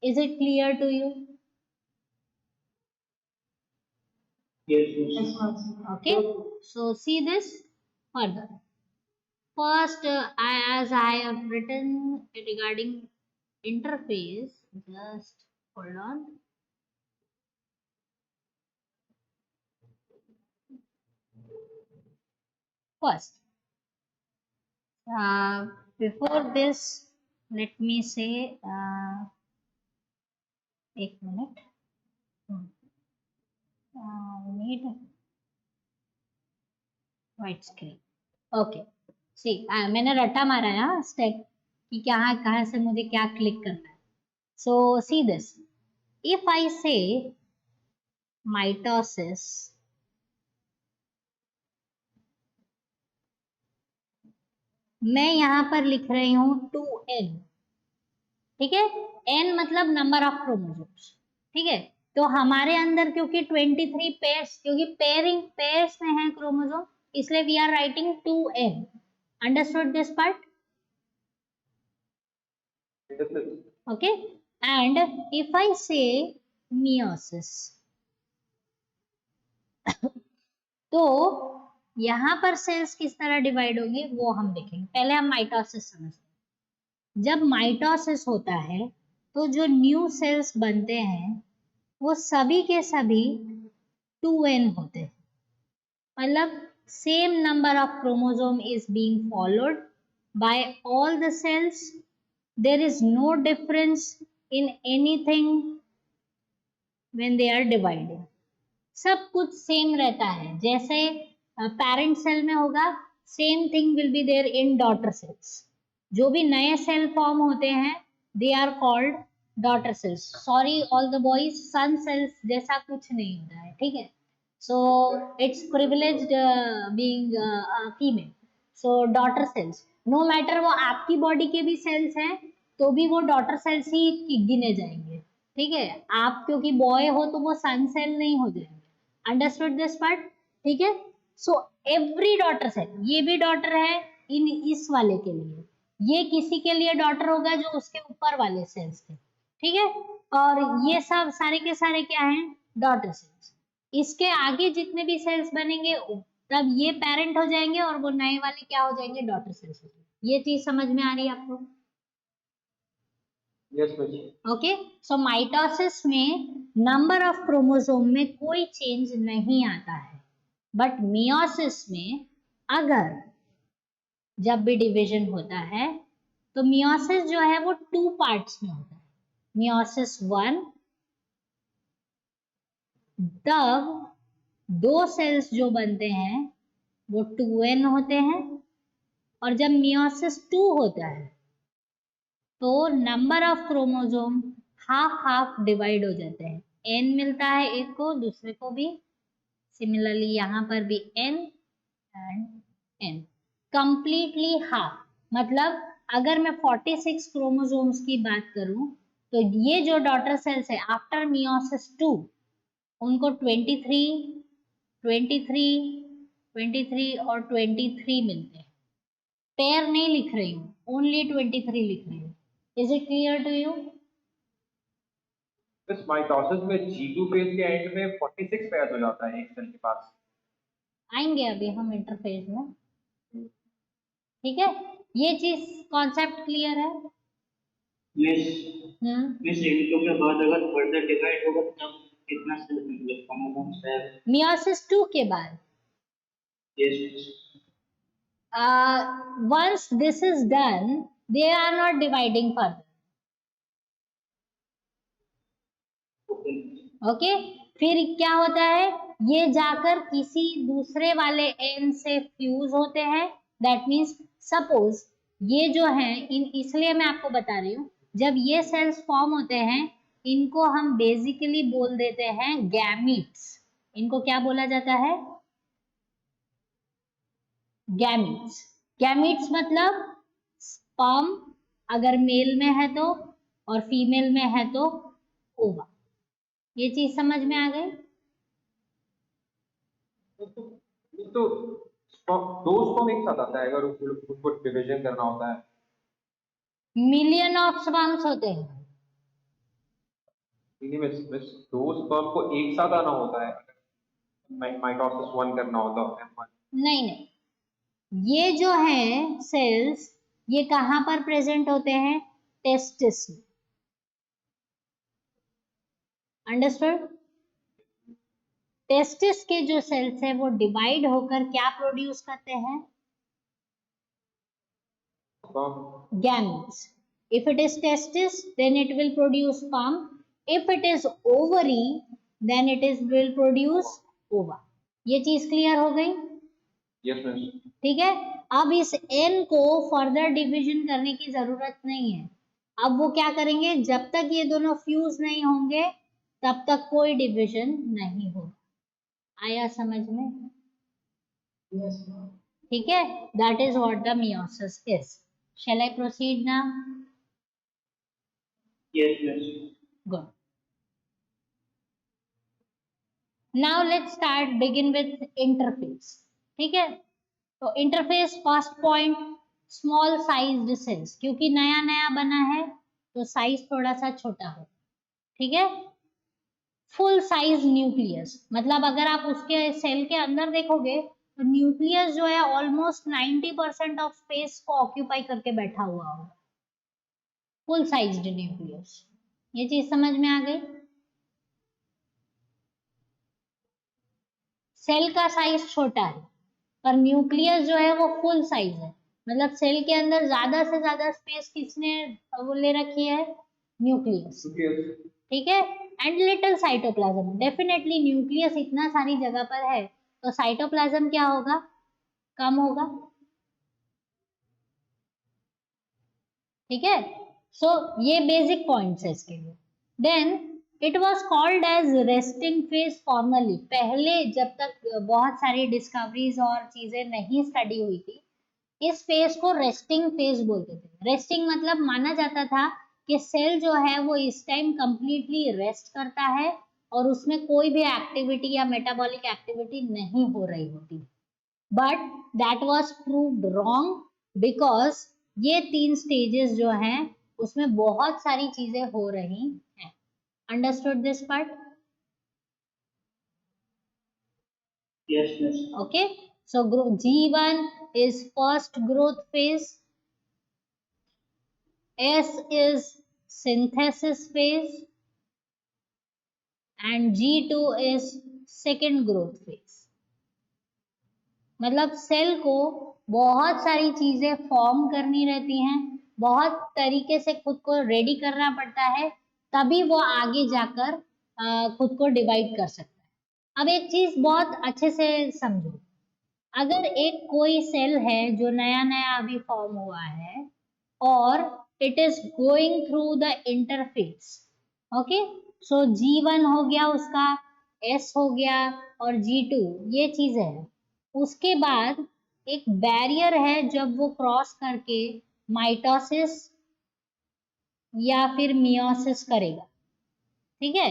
[SPEAKER 1] Is it clear to you?
[SPEAKER 4] Yes,
[SPEAKER 3] Yes,
[SPEAKER 4] yes.
[SPEAKER 3] master.
[SPEAKER 1] Okay, so see this further. First, as I have written regarding interface, just hold on. First, before this, let me say, एक minute. Need white screen. Okay. See, मैंने रट्टा मारा है हाँ स्टेप कि कहाँ से मुझे क्या क्लिक करना है. So see this. If I say mitosis, मैं यहाँ पर लिख रही हूँ 2n. ठीक है, n मतलब नंबर ऑफ क्रोमोसोम्स. ठीक है, तो हमारे अंदर क्योंकि 23 पेयर्स, क्योंकि पेयर्स में है क्रोमोसोम, इसलिए we are writing 2n. Understood this part? Okay, and if I say meiosis, तो यहाँ पर सेल्स किस तरह डिवाइड होंगे वो हम देखेंगे. पहले हम माइटोसिस समझते हैं. जब माइटोसिस होता है तो जो न्यू सेल्स बनते हैं वो सभी के सभी 2n होते हैं. मतलब same number of chromosome is being followed by all the cells. There is no difference in anything when they are dividing. सब कुछ सेम रहता है. जैसे पेरेंट सेल में होगा, same thing will be there in daughter cells. जो भी नए सेल फॉर्म होते हैं they are called daughter cells. Sorry all the boys, son cells जैसा कुछ नहीं होता है. ठीक है, so it's privileged being female. So daughter cells, no matter वो आपकी बॉडी के भी सेल्स हैं तो भी वो डॉटर सेल्स ही गिने जाएंगे. ठीक है, आप क्योंकि बॉय हो तो वो सन सेल नहीं हो जाएंगे. Understood this part? ठीक है, सो एवरी डॉटर सेल, ये भी डॉटर है इन इस वाले के लिए, ये किसी के लिए डॉटर होगा जो उसके ऊपर वाले सेल्स थे. ठीक है, और ये सब सारे के सारे क्या हैं? Daughter cells. इसके आगे जितने भी सेल्स बनेंगे तब ये पेरेंट हो जाएंगे और वो नए वाले क्या हो जाएंगे? Daughter cells. ये चीज समझ में आ रही है आपको?
[SPEAKER 2] यस बच्ची.
[SPEAKER 1] ओके, सो माइटोसिस में नंबर ऑफ क्रोमोसोम में कोई चेंज नहीं आता है. बट मियोसिस में अगर जब भी डिवीजन होता है तो मियोसिस जो है वो 2 पार्ट्स में होता है. मियोसिस 1, तब 2 सेल्स जो बनते हैं वो 2n होते हैं. और जब मियोसिस 2 होता है तो number of chromosome half half divide हो जाते हैं. n मिलता है एक को, दूसरे को भी. सिमिलरली यहाँ पर भी n and n, completely half. मतलब अगर मैं 46 क्रोमोसोम्स की बात करूं तो ये जो डॉटर सेल्स है आफ्टर मियोसिस 2 उनको 23, 23, 23 और 23 मिलते हैं. पेयर नहीं लिख रही हूँ, ओनली 23 लिख रही हूँ. Is it clear to you?
[SPEAKER 2] इस माइटोसिस में G2 फेज के एंड में 46 पेयर्स हो जाता है एक सेल के पास.
[SPEAKER 1] आएंगे अभी हम इंटरफेस में. ठीक है, ये चीज कॉन्सेप्ट क्लियर है?
[SPEAKER 4] Yes. मिस इनको के बाद अगर फर्दर डिवाइड होगा तब कितना सेल मिलेगा? क्रोमोसोम्स है.
[SPEAKER 1] मियोसिस 2 के बाद.
[SPEAKER 4] Yes, miss.
[SPEAKER 1] Once this is done, they are not dividing further.
[SPEAKER 4] Okay.
[SPEAKER 1] Okay, फिर क्या होता है? ये जाकर किसी दूसरे वाले एन से फ्यूज होते हैं. दैट मीन्स सपोज ये जो है इन, इसलिए मैं आपको बता रही हूँ, जब ये सेल्स फॉर्म होते हैं इनको हम बेसिकली बोल देते हैं गैमीट्स. इनको क्या बोला जाता है? गैमीट्स. गैमीट्स मतलब स्पर्म अगर मेल में है तो, और फीमेल में है तो ओवा. ये चीज समझ में आ गई?
[SPEAKER 2] तो तो दो स्पर्म एक साथ आता है अगर उनको डिवीजन करना होता है।
[SPEAKER 1] मिलियन ऑफ स्पर्म्स होते हैं।
[SPEAKER 2] इन्हीं में दो स्पर्म को एक साथ आना होता है अगर माइटोसिस 1 करना होता है M1।
[SPEAKER 1] नहीं नहीं, ये जो है सेल्स, ये कहाँ पर प्रेजेंट होते हैं? टेस्टिस में। अंडरस्टूड? टेस्टिस के जो सेल्स है वो डिवाइड होकर क्या प्रोड्यूस करते हैं?
[SPEAKER 2] Sperm.
[SPEAKER 1] Gametes. If it is testis, then it will produce sperm. If it is ovary, then will produce ova. ये चीज क्लियर हो गई?
[SPEAKER 2] Yes miss.
[SPEAKER 1] ठीक है। अब इस n को फर्दर डिवीजन करने की जरूरत नहीं है। अब वो क्या करेंगे, जब तक ये दोनों फ्यूज नहीं होंगे तब तक कोई डिवीजन नहीं होगा। आया समझ में?
[SPEAKER 3] Yes.
[SPEAKER 1] ठीक है, that is what the meiosis is. Shall I proceed now?
[SPEAKER 4] Yes, yes.
[SPEAKER 1] Good. Now let's start begin with interface. ठीक है, तो interface first point, small sized cells, क्योंकि नया नया बना है तो साइज थोड़ा सा छोटा हो। ठीक है। फुल साइज न्यूक्लियस, मतलब अगर आप उसके सेल के अंदर देखोगे तो न्यूक्लियस जो है ऑलमोस्ट 90% ऑफ स्पेस को ऑक्यूपाई करके बैठा हुआ होगा। फुल साइज्ड न्यूक्लियस, ये चीज समझ में आ गई? सेल का साइज छोटा है पर न्यूक्लियस जो है वो फुल साइज है, मतलब सेल के अंदर ज्यादा से ज्यादा स्पेस किसने वो ले रखी है? न्यूक्लियस। ठीक है। And little cytoplasm, definitely nucleus इतना सारी जगह पर है तो साइटोप्लाज्म क्या होगा? कम होगा। ठीक है। सो ये बेसिक पॉइंट्स है इसके लिए। Then it was called as resting phase formally. पहले जब तक बहुत सारी डिस्कवरीज और चीजें नहीं स्टडी हुई थी, इस फेज को रेस्टिंग फेज बोलते थे। रेस्टिंग मतलब माना जाता था कि सेल जो है वो इस टाइम कंप्लीटली रेस्ट करता है और उसमें कोई भी एक्टिविटी या मेटाबॉलिक एक्टिविटी नहीं हो रही होती। But that was proved wrong, because ये 3 स्टेजेस जो हैं उसमें बहुत सारी चीजें हो रही हैं। Understood this part?
[SPEAKER 4] Yes, yes.
[SPEAKER 1] Okay, so G1 is first growth phase, S is synthesis phase, and G2 is second growth phase. मतलब सेल को बहुत सारी चीजें फॉर्म करनी रहती हैं, बहुत तरीके से खुद को रेडी करना पड़ता है, तभी वो आगे जाकर खुद को डिवाइड कर सकता है। अब एक चीज बहुत अच्छे से समझो, अगर एक कोई सेल है जो नया नया अभी फॉर्म हुआ है और it is going through the interface, okay, so G1 हो गया उसका, S हो गया और G2, ये चीजें हैं। उसके बाद एक बैरियर है, जब वो क्रॉस करके माइटोसिस या फिर मियोसिस करेगा। ठीक है।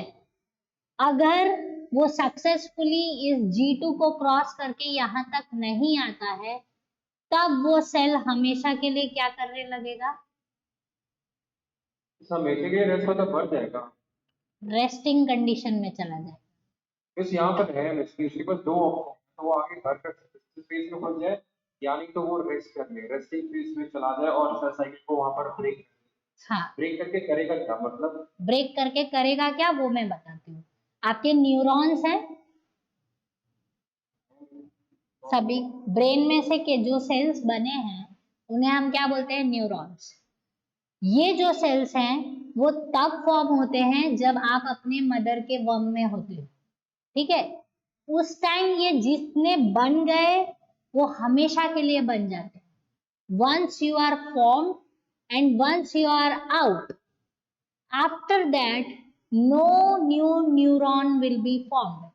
[SPEAKER 1] अगर वो सक्सेसफुली इस G2 को क्रॉस करके यहाँ तक नहीं आता है, तब वो सेल हमेशा के लिए क्या करने लगेगा?
[SPEAKER 2] हमेशा के लिए रेस्ट मतलब बढ़ जाएगा,
[SPEAKER 1] रेस्टिंग कंडीशन में चला जाएगा।
[SPEAKER 2] बस यहाँ पर है इसके पास दो ऑप्शन, तो वो आगे बढ़ कर फेज में फंस जाए या नहीं तो वो रेस्ट कर ले, रेस्टिंग फेज में चला जाए और सेल साइकिल को वहां पर ब्रेक,
[SPEAKER 1] हाँ,
[SPEAKER 2] ब्रेक करके करेगा क्या मतलब?
[SPEAKER 1] ब्रेक करके करेगा क्या वो मैं बताती हूँ। आपके न्यूरॉन्स हैं सभी, ब्रेन में से के जो सेल्स बने हैं उन्हें हम क्या बोलते हैं? न्यूरॉन्स। ये जो सेल्स हैं वो तब फॉर्म होते हैं जब आप अपने मदर के वम में होते हो। ठीक है। उस टाइम ये जितने बन गए वो हमेशा के लिए बन जाते हैं। Once you are form and once you are out, after that no new neuron will be formed,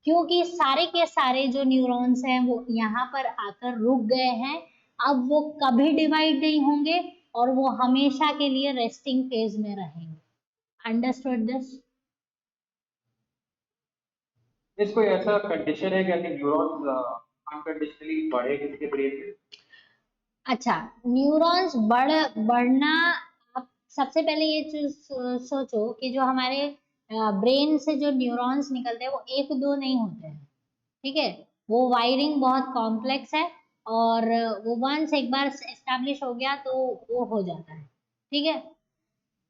[SPEAKER 1] क्योंकि सारे के सारे जो न्यूरॉन्स हैं वो यहाँ पर आकर रुक गए हैं। अब वो कभी डिवाइड नहीं होंगे और वो हमेशा के लिए रेस्टिंग फेज में रहेंगे। Understood this?
[SPEAKER 2] इसको ऐसा कंडीशन है कि न्यूरॉन्स अनकंडीशनली बढ़े किसी के ब्रेन में?
[SPEAKER 1] अच्छा, न्यूरॉन्स बढ़ना, आप सबसे पहले ये चीज सोचो कि जो हमारे ब्रेन से जो न्यूरॉन्स निकलते हैं वो एक दो नहीं होते हैं, ठीक है। वो वायरिंग बहुत कॉम्प्लेक्स है, और वो वंस एक बार एस्टेब्लिश हो गया तो वो हो जाता है, ठीक है।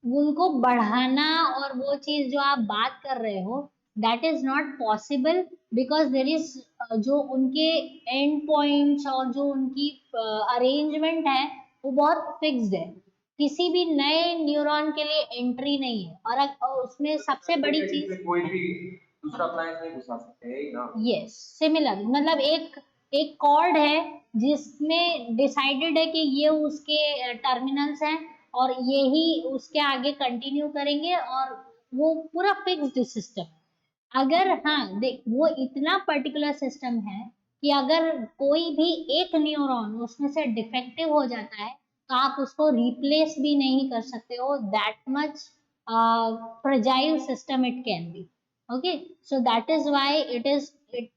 [SPEAKER 1] उनको बढ़ाना और वो चीज जो आप बात कर रहे हो, that is not possible, because there is जो उनके एंड पॉइंट्स और जो उनकी अरेंजमेंट है वो बहुत फिक्स्ड है। किसी भी नए न्यूरॉन के लिए एंट्री नहीं है, और उसमें सबसे बड़ी चीज,
[SPEAKER 2] इसमें कोई भी दूसरा अप्लायंस नहीं घुसा सकते हैं ना?
[SPEAKER 1] यस, सिमिलर, मतलब एक एक कॉर्ड है जिसमें डिसाइडेड है कि ये उसके टर्मिनल्स हैं, और यही उसके आगे कंटिन्यू करेंगे, और वो पूरा फिक्स्ड सिस्टम है। अगर हाँ देख, वो इतना पर्टिकुलर सिस्टम है कि अगर कोई भी एक न्यूरॉन उसमें से डिफेक्टिव हो जाता है तो आप उसको रिप्लेस भी नहीं कर सकते हो, that much fragile system it can be. Okay, so that is why it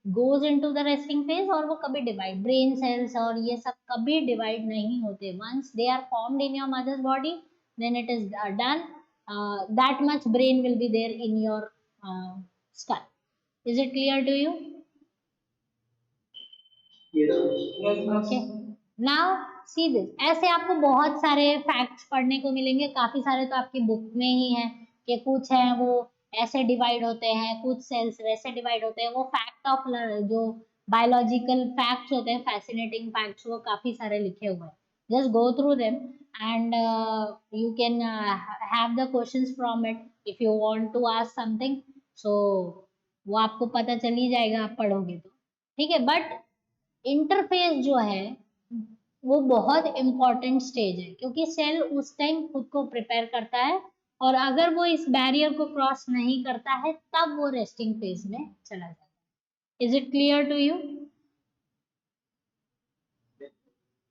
[SPEAKER 1] goes into the resting phase, और वो कभी डिवाइड, ब्रेन सेल्स और ये सब कभी डिवाइड नहीं होते। Once they are formed in your mother's body, then it is done, that much brain will be there in your skull. Is it clear to you?
[SPEAKER 4] Yes.
[SPEAKER 3] Yes,
[SPEAKER 1] Okay,
[SPEAKER 3] miss.
[SPEAKER 1] now see this, ऐसे आपको बहुत सारे फैक्ट्स पढ़ने को मिलेंगे, काफी सारे तो आपकी बुक में ही हैं, कि कुछ है वो ऐसे डिवाइड होते हैं, कुछ सेल्स वैसे डिवाइड होते हैं। वो फैक्ट ऑफ जो बायोलॉजिकल फैक्ट्स होते हैं, फैसिनेटिंग फैक्ट्स, वो काफी सारे लिखे हुए हैं। Just go through them, and you can have the questions from it if you want to ask something. So वो आपको पता चल ही जाएगा आप पढ़ोगे तो, ठीक है। बट इंटरफेस जो है वो बहुत इंपॉर्टेंट स्टेज है, क्योंकि सेल उस टाइम खुद को प्रिपेयर करता है, और अगर वो इस बैरियर को क्रॉस नहीं करता है तब वो रेस्टिंग फेज में चला जाता है। Is it clear to you?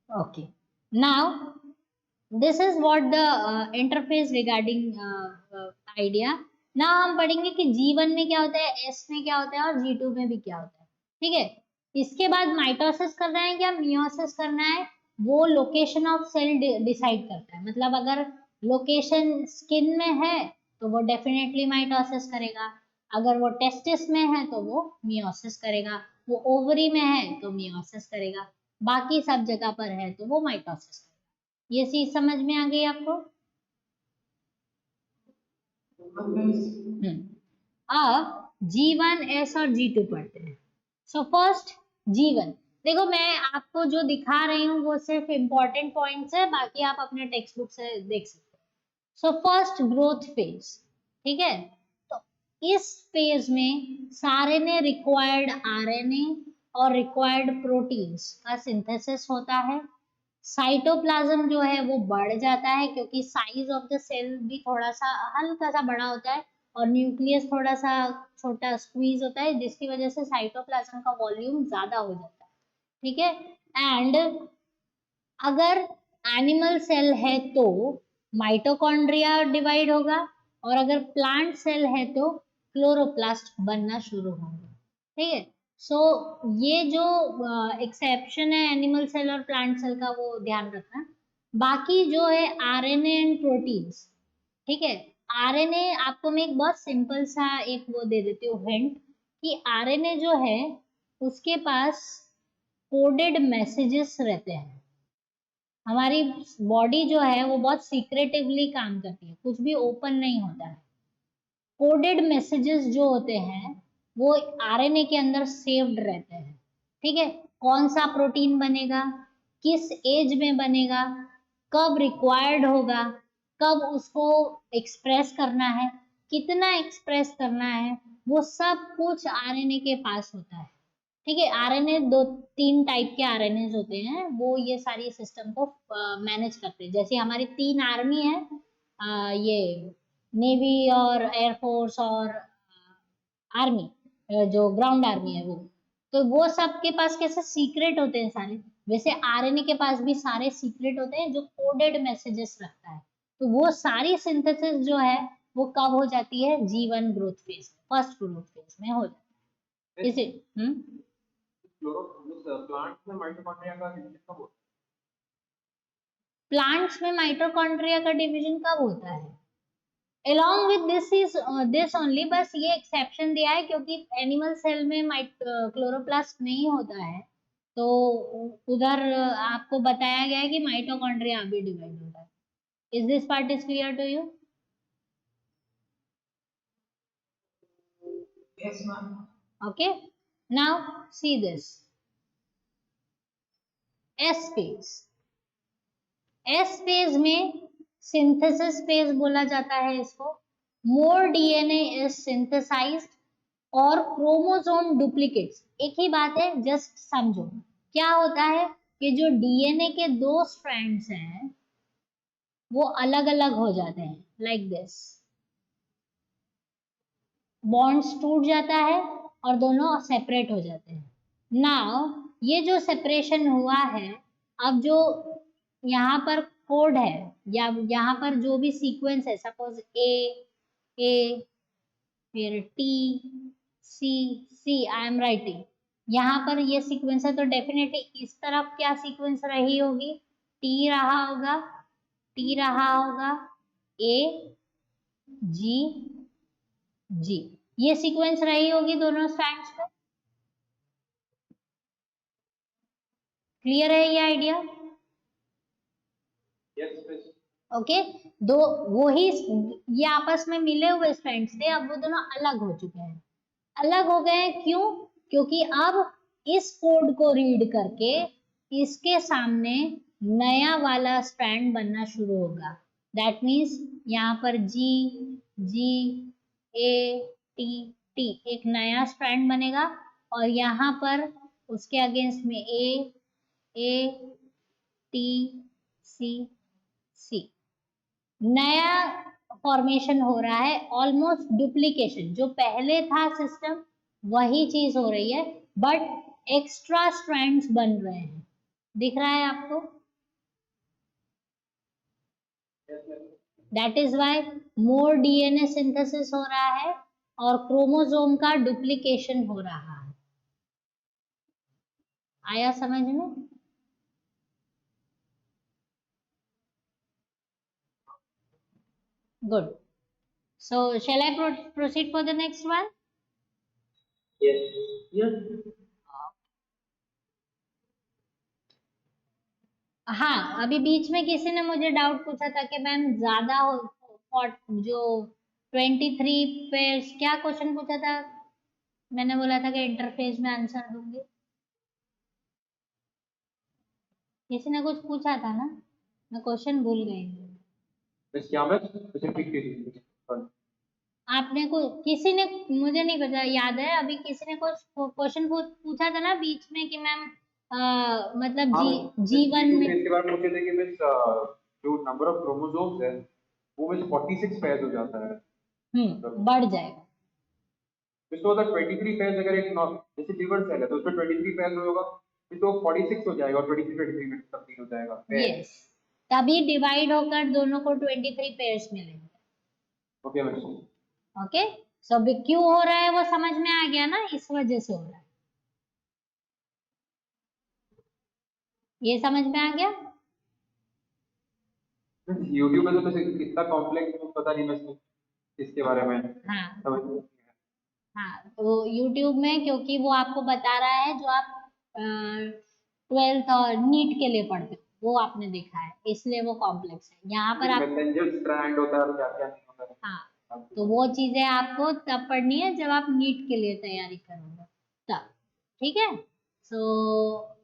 [SPEAKER 1] Okay, now this is what the interface regarding idea. Now हम पढ़ेंगे कि जीवन में क्या होता है, एस में क्या होता है, और जी2 में भी क्या होता है, ठीक है। इसके बाद माइटोसिस करना है क्या मियोसिस करना है, वो लोकेशन ऑफ सेल डिसाइड करता है। मतलब अगर लोकेशन स्किन में है तो वो डेफिनेटली माइटोसिस करेगा, अगर वो टेस्टिस में है तो वो मियोसिस करेगा, वो ओवरी में है तो मियोसिस करेगा, बाकी सब जगह पर है तो वो माइटोसिस करेगा। ये चीज समझ में आ गई आपको? अब G1 S और G2 पढ़ते हैं। सो फर्स्ट G1, देखो मैं आपको जो दिखा रही हूँ वो सिर्फ इंपॉर्टेंट पॉइंट्स है, बाकी आप अपने टेक्स्ट बुक से देख सकते हो। सो फर्स्ट ग्रोथ फेज, ठीक है। तो इस फेज में सारे ने रिक्वायर्ड आरएनए और रिक्वायर्ड प्रोटीन्स का सिंथेसिस होता है। साइटोप्लाज्म जो है वो बढ़ जाता है, क्योंकि साइज ऑफ द सेल भी थोड़ा सा हल्का सा बड़ा होता है, और न्यूक्लियस थोड़ा सा छोटा स्क्वीज होता है, जिसकी वजह से साइटोप्लाज्म का वॉल्यूम ज्यादा हो जाता है, ठीक है। एंड अगर एनिमल सेल है तो माइटोकॉन्ड्रिया डिवाइड होगा, और अगर प्लांट सेल है तो क्लोरोप्लास्ट बनना शुरू होंगे, ठीक है। सो ये जो एक्सेप्शन है एनिमल सेल और प्लांट सेल का, वो ध्यान रखना। बाकी जो है आरएनए एंड प्रोटीन्स, ठीक है। आरएनए आपको मैं एक बहुत सिंपल सा एक वो दे देती हूँ हिंट, कि आरएनए जो है उसके पास कोडेड मैसेजेस रहते हैं। हमारी बॉडी जो है वो बहुत सीक्रेटिवली काम करती है, कुछ भी ओपन नहीं होता है। कोडेड मैसेजेस जो होते हैं वो आरएनए के अंदर सेव्ड रहते हैं, ठीक है। कौन सा प्रोटीन बनेगा, किस एज में बनेगा, कब रिक्वायर्ड होगा, कब उसको एक्सप्रेस करना है, कितना एक्सप्रेस करना है, वो सब कुछ आरएनए के पास होता है, ठीक है। आरएनए दो तीन टाइप के आरएनए होते हैं, वो ये सारी सिस्टम को मैनेज करते हैं। जैसे हमारी 3 आर्मी है, ये नेवी और एयरफोर्स और आर्मी, जो ग्राउंड आर्मी है वो, तो वो सब के पास कैसे सीक्रेट होते हैं सारे, वैसे आरएनए के पास भी सारे सीक्रेट होते हैं जो कोडेड मैसेजेस रखता है। तो वो सारी सिंथेसिस जो है वो कब हो जाती है, G1 growth phase, first growth phase में हो जाती है। इसे
[SPEAKER 2] प्लांट्स में माइटोकॉन्ड्रिया का डिवीजन कब होता
[SPEAKER 1] प्लांट्स में माइटोकॉन्ड्रिया का डिवीजन कब होता है? along with this is this only, बस ये एक्सेप्शन दिया है क्योंकि एनिमल सेल में क्लोरोप्लास्ट नहीं होता है, तो उधर आपको बताया गया है कि माइटोकॉन्ड्रिया भी डिवाइड होता है. Is this part is clear to you?
[SPEAKER 3] Yes, ma'am.
[SPEAKER 1] Okay, now see this S phase. S phase में सिंथेसिस फेज बोला जाता है इसको. मोर डीएनए इज सिंथेसाइज्ड और क्रोमोसोम डुप्लीकेट्स. एक ही बात है, जस्ट समझो क्या होता है कि जो डीएनए के 2 स्ट्रैंड्स हैं वो अलग अलग हो जाते हैं लाइक दिस. बॉन्ड्स टूट जाता है और दोनों सेपरेट हो जाते हैं. नाउ ये जो सेपरेशन हुआ है, अब जो यहाँ पर कोड है या यहाँ पर जो भी सीक्वेंस है, सपोज ए फिर T C C, I am writing यहाँ पर ये सीक्वेंस है, तो डेफिनेटली इस तरफ क्या सीक्वेंस रही होगी? टी रहा होगा, टी रहा होगा, ए जी जी, ये सीक्वेंस रही होगी दोनों स्ट्रैंड्स पे. क्लियर है ये आइडिया?
[SPEAKER 2] है? Yes miss.
[SPEAKER 1] ओके, दो वही ये आपस में मिले हुए स्ट्रैंड्स थे, अब वो दोनों अलग हो चुके हैं. अलग हो गए हैं क्यों? क्योंकि अब इस कोड को रीड करके इसके सामने नया वाला स्ट्रैंड बनना शुरू होगा. दैट मीन्स यहाँ पर जी जी ए टी टी एक नया स्ट्रैंड बनेगा और यहाँ पर उसके अगेंस्ट में ए टी सी सी नया फॉर्मेशन हो रहा है. ऑलमोस्ट डुप्लीकेशन, जो पहले था सिस्टम वही चीज हो रही है, बट एक्स्ट्रा स्ट्रैंड्स बन रहे हैं. दिख रहा है आपको? That is why more DNA synthesis हो रहा है और क्रोमोसोम का डुप्लीकेशन हो रहा है. आया समझ में? Good. So, shall I proceed for the next one?
[SPEAKER 4] Yes. Yes.
[SPEAKER 1] हाँ, अभी बीच में किसी ने मुझे डाउट पूछा था कि मैम ज्यादा जो 23 पेयर्स, क्या क्वेश्चन पूछा था? मैंने बोला था कि इंटरफेस में आंसर दूंगी. किसी ने कुछ पूछा था ना, मैं क्वेश्चन भूल गई.
[SPEAKER 2] मिस क्या मैं स्पेसिफिक थी.
[SPEAKER 1] आपने को किसी ने, मुझे नहीं पता, याद है अभी किसी ने कुछ क्वेश्चन पूछा था ना बीच में कि मैम मतलब जीवन में
[SPEAKER 2] इसके बारे में पूछे थे कि मिस जो नंबर ऑफ क्रोमोसोम्स है वो मिस 46 पेयर्स हो जाता है.
[SPEAKER 1] बढ़ जाएगा.
[SPEAKER 2] मिस तो 23 पेयर्स अगर एक जैसे लिवर सेल है तो उसमें 23 पेयर्स होगा, फिर तो 46 हो जाएगा और 23 में तब्दील हो जाएगा.
[SPEAKER 1] यस, तभी डिवाइड होकर दोनों को 23 पेयर्स मिलेंगे.
[SPEAKER 2] Okay miss.
[SPEAKER 1] ओके, सो अभी क्यों हो रहा है वो समझ में आ गया ना, इस वजह से हो रहा है. ये समझ में आ गया?
[SPEAKER 2] यूट्यूब में तो कितना कॉम्प्लेक्स पता नहीं मिस इसके बारे में.
[SPEAKER 1] हाँ
[SPEAKER 2] समझ में.
[SPEAKER 1] हाँ, तो यूट्यूब में क्योंकि वो आपको बता रहा है जो आप 12th और नीट के लिए पढ़ते हो वो आपने देखा है, इसलिए वो कॉम्प्लेक्स है. यहाँ पर आप
[SPEAKER 2] मैसेंजर स्ट्रैंड होता है और क्या क्या नहीं होता है.
[SPEAKER 1] हाँ, तो वो चीजें आपको तब पढ़नी है जब आप नीट के लिए तैयारी करोगे तब. ठीक है, सो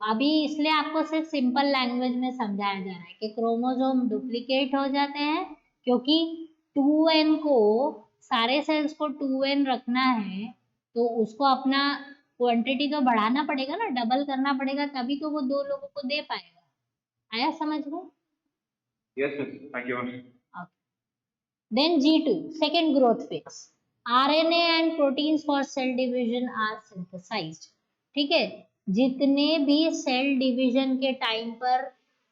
[SPEAKER 1] अभी इसलिए आपको सिर्फ सिंपल लैंग्वेज में समझाया जा रहा है कि क्रोमोसोम डुप्लीकेट हो जाते हैं क्योंकि 2n को, सारे सेल्स को 2n रखना है तो उसको अपना क्वांटिटी तो बढ़ाना पड़ेगा ना, डबल करना पड़ेगा, तभी तो वो 2 लोगों को दे पाएगा. आया समझ में?
[SPEAKER 2] Yes miss. Thank you.
[SPEAKER 1] Then G2, second growth phase. RNA and proteins for cell division are synthesized. ठीक है, जितने भी सेल डिवीजन के टाइम पर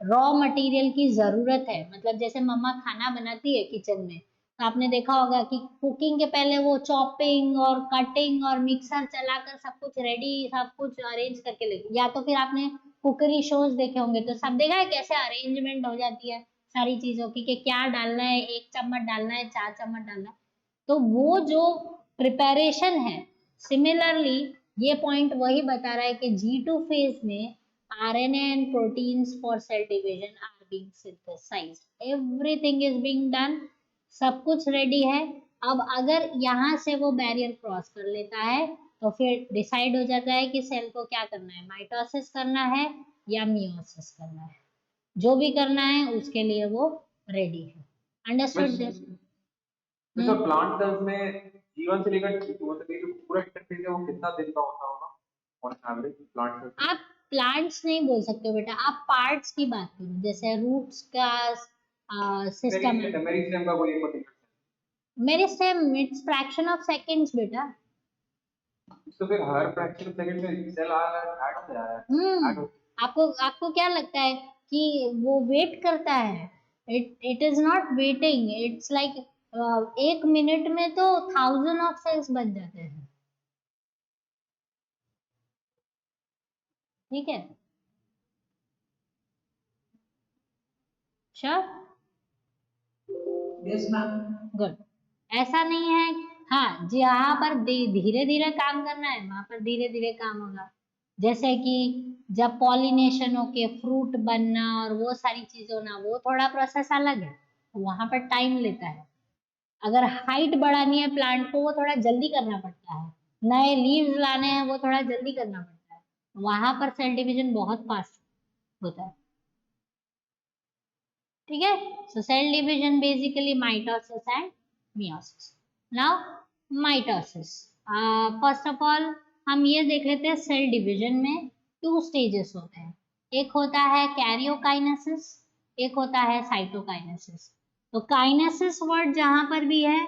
[SPEAKER 1] रॉ मटेरियल की जरूरत है, मतलब जैसे मम्मा खाना बनाती है किचन में तो आपने देखा होगा कि कुकिंग के पहले वो चॉपिंग और कटिंग और मिक्सर चलाकर सब कुछ रेडी, सब कुछ अरेंज करके ले, या तो फिर आपने कुकरी शोज देखे होंगे तो सब देखा है कैसे अरेंजमेंट हो जाती है सारी चीजों की, कि क्या डालना है, 1 चम्मच डालना है, 4 चम्मच डालना है। तो वो जो प्रिपरेशन है, सिमिलरली ये पॉइंट वही बता रहा है कि G2 फेज में RNA and proteins for cell division are being synthesized. Everything is being done. सब कुछ रेडी है। अब अगर यहाँ से वो बैरियर क्रॉस कर लेता है तो फिर डिसाइड हो जाता है कि सेल को क्या करना है, माइटोसिस करना है या मियोसिस करना है। जो भी करना है उसके लिए वो रेडी है। Understood this?
[SPEAKER 2] तो प्लांट सेल्स में जीवन से लेकर मतलब ये जो पूरा इंटरफेस है वो कितना दिन का होता होगा ऑन एवरेज प्लांट सेल्स?
[SPEAKER 1] आप प्लांट्स नहीं बोल सकते हो बेटा, आप पार्ट्स की बात करो, जैसे रूट्स का सिस्टम है।
[SPEAKER 2] मेरिस्टेम का कोई particular
[SPEAKER 1] meristem it's fraction of seconds बेटा।
[SPEAKER 2] तो फिर हर फ्रैक्शन सेकंड में सेल ऐड हो रहा है ऐड हो।
[SPEAKER 1] आपको आपको क्या लगता है कि वो वेट करता है? It is not waiting, it's like 1 minute में तो 1000 ऑफ सेल्स बन जाते हैं। ठीक है, श्योर?
[SPEAKER 3] Yes ma'am.
[SPEAKER 1] गुड। ऐसा नहीं है, हाँ जहाँ पर धीरे धीरे काम करना है वहां पर धीरे धीरे काम होगा। जैसे कि जब पॉलिनेशन होके फ्रूट बनना और वो सारी चीजें होना, वो थोड़ा प्रोसेस अलग है, वहां पर टाइम लेता है। अगर हाइट बढ़ानी है प्लांट को, वो थोड़ा जल्दी करना पड़ता है। नए लीव्स लाने हैं, वो थोड़ा जल्दी करना पड़ता है। वहां पर सेल डिवीजन बहुत फास्ट होता है। ठीक है, so cell division basically mitosis and meiosis. Now mitosis, first of all हम ये देख लेते हैं सेल डिवीजन में 2 स्टेजेस होते हैं। एक होता है कैरियोकाइनेसिस, एक होता है साइटोकाइनेसिस। तो काइनेसिस वर्ड जहां पर भी है,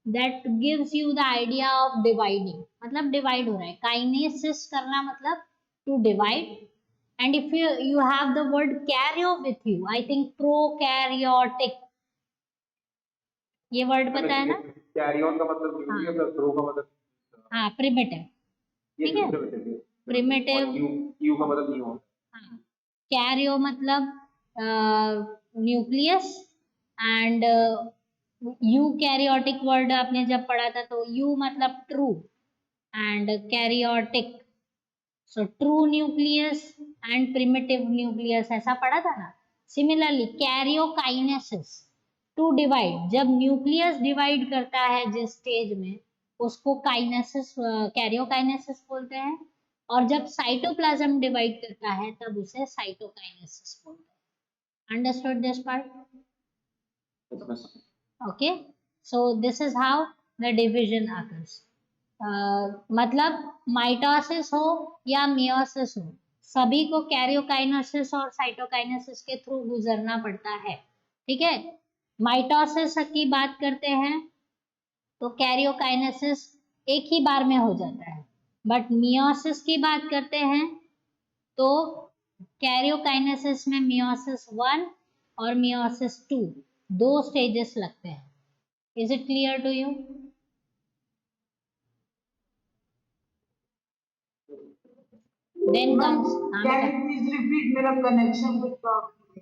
[SPEAKER 1] that gives you the idea of dividing, मतलब डिवाइड हो रहा है। काइनेसिस करना मतलब to divide. And if you have the word carrier with you, I think prokaryotic, ये वर्ड पता है ना?
[SPEAKER 2] कैरी ऑन का मतलब
[SPEAKER 1] हाँ
[SPEAKER 2] यूनिटी है, ग्रो का मतलब
[SPEAKER 1] हाँ, प्रिमिटिव।
[SPEAKER 2] ये
[SPEAKER 1] ठीक है,
[SPEAKER 2] प्रिमिटिव है।
[SPEAKER 1] प्रिमिटिव।
[SPEAKER 2] और यू का मतलब न्यू।
[SPEAKER 1] हाँ, कैरियो मतलब न्यूक्लियस, एंड यूकैरियोटिक वर्ड आपने जब पढ़ा था तो यू मतलब true and karyotic, so true nucleus and primitive nucleus, ऐसा पढ़ा था ना। सिमिलरली कैरियोकाइनेसिस, टू डिवाइड, जब न्यूक्लियस डिवाइड करता है जिस स्टेज में, उसको काइनेसिस, कैरियोकाइनेसिस बोलते हैं। और जब साइटोप्लाज्म डिवाइड करता है तब उसे साइटोकाइनेसिस बोलते हैं। Understood this part? Okay, so this is how the division occurs. मतलब माइटोसिस हो या मियोसिस हो, सभी को कैरियोकाइनेसिस और साइटोकाइनेसिस के थ्रू गुजरना पड़ता है। ठीक है, माइटोसिस की बात करते हैं तो कैरियोकाइनेसिस एक ही बार में हो जाता है, बट मियोसिस की बात करते हैं तो कैरियोकाइनेसिस में मियोसिस 1 और मियोसिस 2 2 स्टेजेस लगते हैं। Is it clear to you? Then comes,
[SPEAKER 3] Can you please repeat? मेरा connection कुछ problem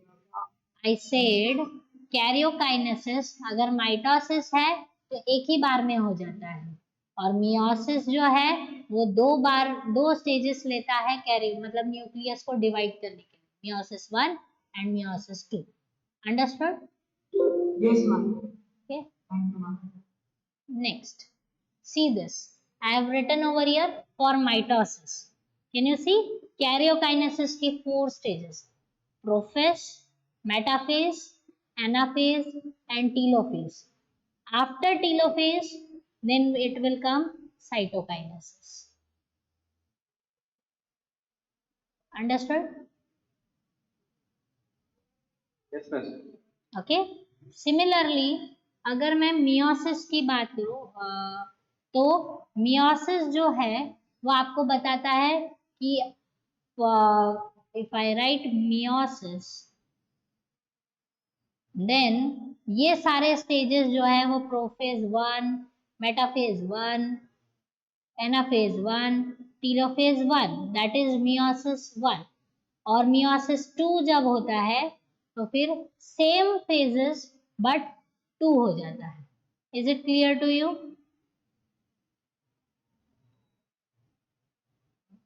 [SPEAKER 3] है।
[SPEAKER 1] I said कैरियोकाइनेसिस अगर माइटोसिस है तो एक ही बार में हो जाता है, और मियोसिस जो है वो 2 स्टेजेस लेता है, कैरियो मतलब न्यूक्लियस को डिवाइड करने के लिए, meiosis 1 and meiosis 2। Understood?
[SPEAKER 3] Yes ma'am.
[SPEAKER 1] Okay,
[SPEAKER 3] Thank you ma'am.
[SPEAKER 1] next, see this, I have written over here for mitosis. Can you see karyokinesis की 4 stages: prophase, metaphase, anaphase and telophase. After telophase, then it will come cytokinesis. Understood?
[SPEAKER 2] Yes ma'am.
[SPEAKER 1] Okay, similarly अगर मैं मियोसिस की बात करूं, तो मियोसिस जो है वो आपको बताता है कि if I write meiosis, then ये सारे स्टेजेस जो है वो prophase 1, metaphase 1, anaphase 1, telophase 1, that is meiosis 1। और मियोसिस 2 जब होता है तो फिर सेम फेजेस बट 2 हो जाता है। Is it clear to you?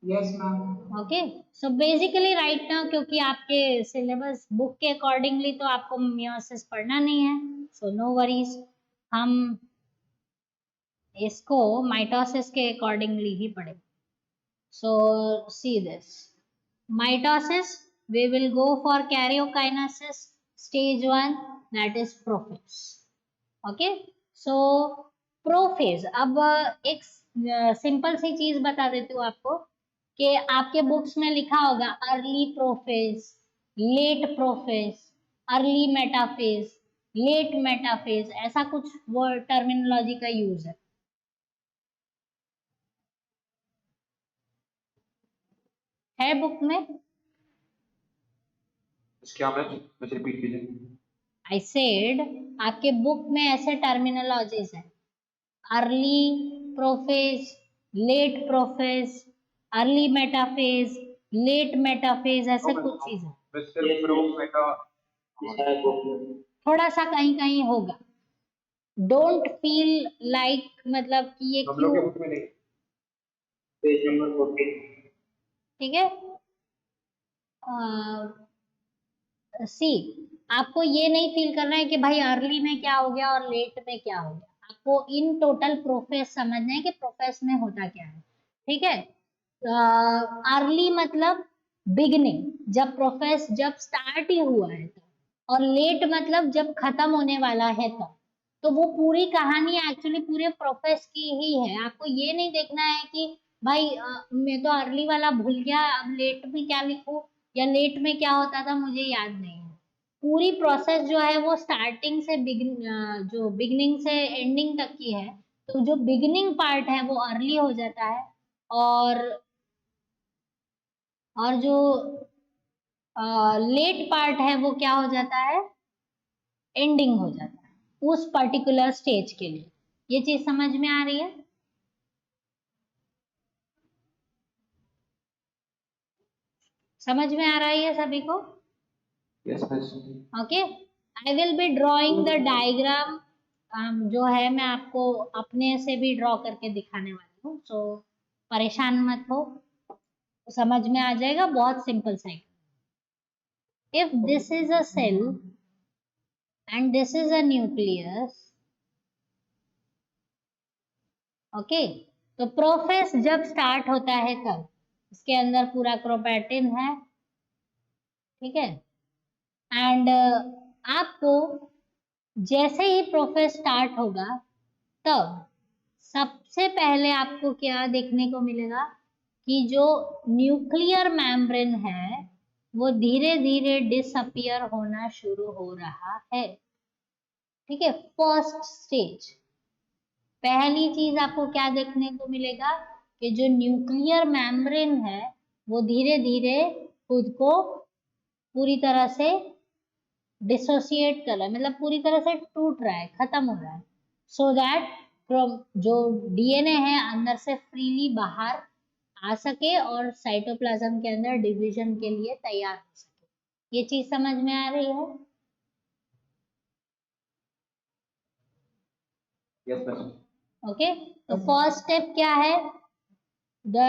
[SPEAKER 3] Yes, ma'am.
[SPEAKER 1] Okay, so basically right now क्योंकि आपके सिलेबस बुक के अकॉर्डिंगली तो आपको मियोसिस पढ़ना नहीं है, सो नो वरीज, हम इसको माइटोसिस के अकॉर्डिंगली ही पढ़ेंगे। So see this mitosis, we will go for karyokinesis stage 1, that is prophase। Okay, so prophase, अब एक सिंपल सी चीज बता देती हूँ आपको कि आपके बुक्स में लिखा होगा early prophase, late prophase, early metaphase, late metaphase, ऐसा कुछ वर्ड टर्मिनोलॉजी का यूज है बुक में?
[SPEAKER 2] क्या मैम, मुझे रिपीट कीजिए।
[SPEAKER 1] आई सेड आपके बुक में ऐसे टर्मिनोलॉजीज है, early prophase, late prophase, early metaphase, late metaphase, ऐसे कुछ चीज है।
[SPEAKER 2] मिस्टर प्रो मेटा
[SPEAKER 4] शायद बुक में
[SPEAKER 1] थोड़ा सा कहीं कहीं होगा, डोंट फील लाइक मतलब कि ये
[SPEAKER 2] हम लोग के
[SPEAKER 1] क्यों,
[SPEAKER 2] बुक में नहीं।
[SPEAKER 4] Page number 14।
[SPEAKER 1] ठीक है। सी, आपको ये नहीं फील करना है कि भाई अर्ली में क्या हो गया और लेट में क्या हो गया, आपको इन टोटल प्रोफेस समझना है कि प्रोफेस में होता क्या है, ठीक है। अर्ली मतलब बिगनिंग, जब प्रोफेस जब स्टार्ट ही हुआ है तब, और लेट मतलब जब खत्म होने वाला है तब। तो वो पूरी कहानी एक्चुअली पूरे प्रोफेस की ही है, आपको ये नहीं देखना है कि भाई मैं तो अर्ली वाला भूल गया, अब लेट में क्या लिखूं, या लेट में क्या होता था मुझे याद नहीं है। पूरी प्रोसेस जो है वो स्टार्टिंग से जो बिगनिंग से एंडिंग तक की है, तो जो बिगनिंग पार्ट है वो अर्ली हो जाता है, और जो लेट पार्ट है वो क्या हो जाता है, एंडिंग हो जाता है उस पर्टिकुलर स्टेज के लिए। ये चीज समझ में आ रही है? समझ में आ रहा है ये सभी को?
[SPEAKER 2] Yes miss.
[SPEAKER 1] Okay, I will be drawing the diagram, जो है मैं आपको अपने से भी ड्रॉ करके दिखाने वाली हूँ, सो परेशान मत हो, समझ में आ जाएगा, बहुत सिंपल सा है। If this is a cell and this is a nucleus, okay, तो प्रोफेस जब स्टार्ट होता है तब इसके अंदर पूरा क्रोमैटिन है, ठीक है। एंड आपको जैसे ही प्रोफेस स्टार्ट होगा तब सबसे पहले आपको क्या देखने को मिलेगा कि जो न्यूक्लियर मेम्ब्रेन है वो धीरे धीरे डिसअपियर होना शुरू हो रहा है, ठीक है। फर्स्ट स्टेज, पहली चीज आपको क्या देखने को मिलेगा कि जो न्यूक्लियर मेम्ब्रेन है वो धीरे धीरे खुद को पूरी तरह से डिसोसिएट कर रहा है, मतलब पूरी तरह से टूट रहा है, खत्म हो रहा है, सो दैट जो डीएनए है अंदर से फ्रीली बाहर आ सके और साइटोप्लाज्म के अंदर डिवीजन के लिए तैयार हो सके। ये चीज समझ में आ रही है?
[SPEAKER 2] Yes miss.
[SPEAKER 1] ओके, तो फर्स्ट स्टेप क्या है, the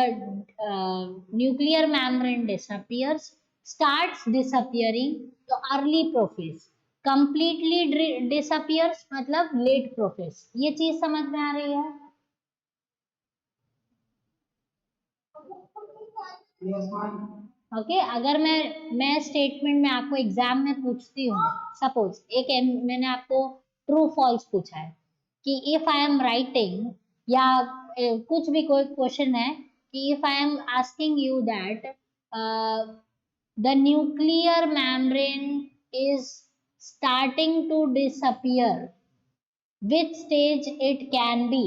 [SPEAKER 1] nuclear membrane disappears, starts disappearing, तो early prophase, completely disappears मतलब late prophase। ये चीज समझ में आ रही है?
[SPEAKER 3] Yes, ma'am.
[SPEAKER 1] ओके, अगर मैं स्टेटमेंट में आपको एग्जाम में पूछती हूँ, सपोज मैंने आपको ट्रू फॉल्स पूछा है कि इफ आई एम राइटिंग, या कुछ भी कोई क्वेश्चन है कि if I am asking you that the nuclear membrane is starting to disappear, which stage it can be,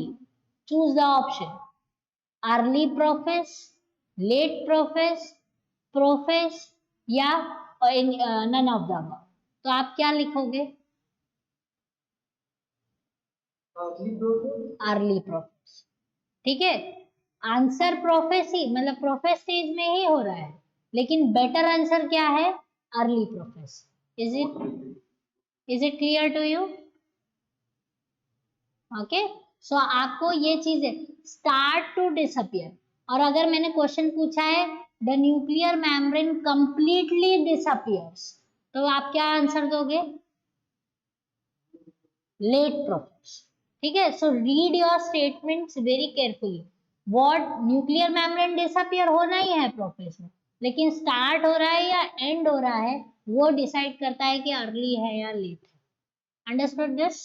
[SPEAKER 1] choose the option, early prophase, late prophase, prophase, या नन ऑफ द अबव। तो आप क्या लिखोगे? Early prophase. ठीक है, आंसर प्रोफेसी मतलब प्रोफेस स्टेज में ही हो रहा है, लेकिन बेटर आंसर क्या है? Early prophase. Is it clear to you? Okay, so आपको ये चीजें स्टार्ट टू डिसअपियर, और अगर मैंने क्वेश्चन पूछा है the nuclear membrane completely disappears, तो आप क्या आंसर दोगे? Late prophase. ठीक है, so read your statements very carefully. What nuclear membrane disappear होना ही है प्रोफेस में, लेकिन स्टार्ट हो रहा है या एंड हो रहा है वो डिसाइड करता है कि अर्ली है या लेट है। Understood this?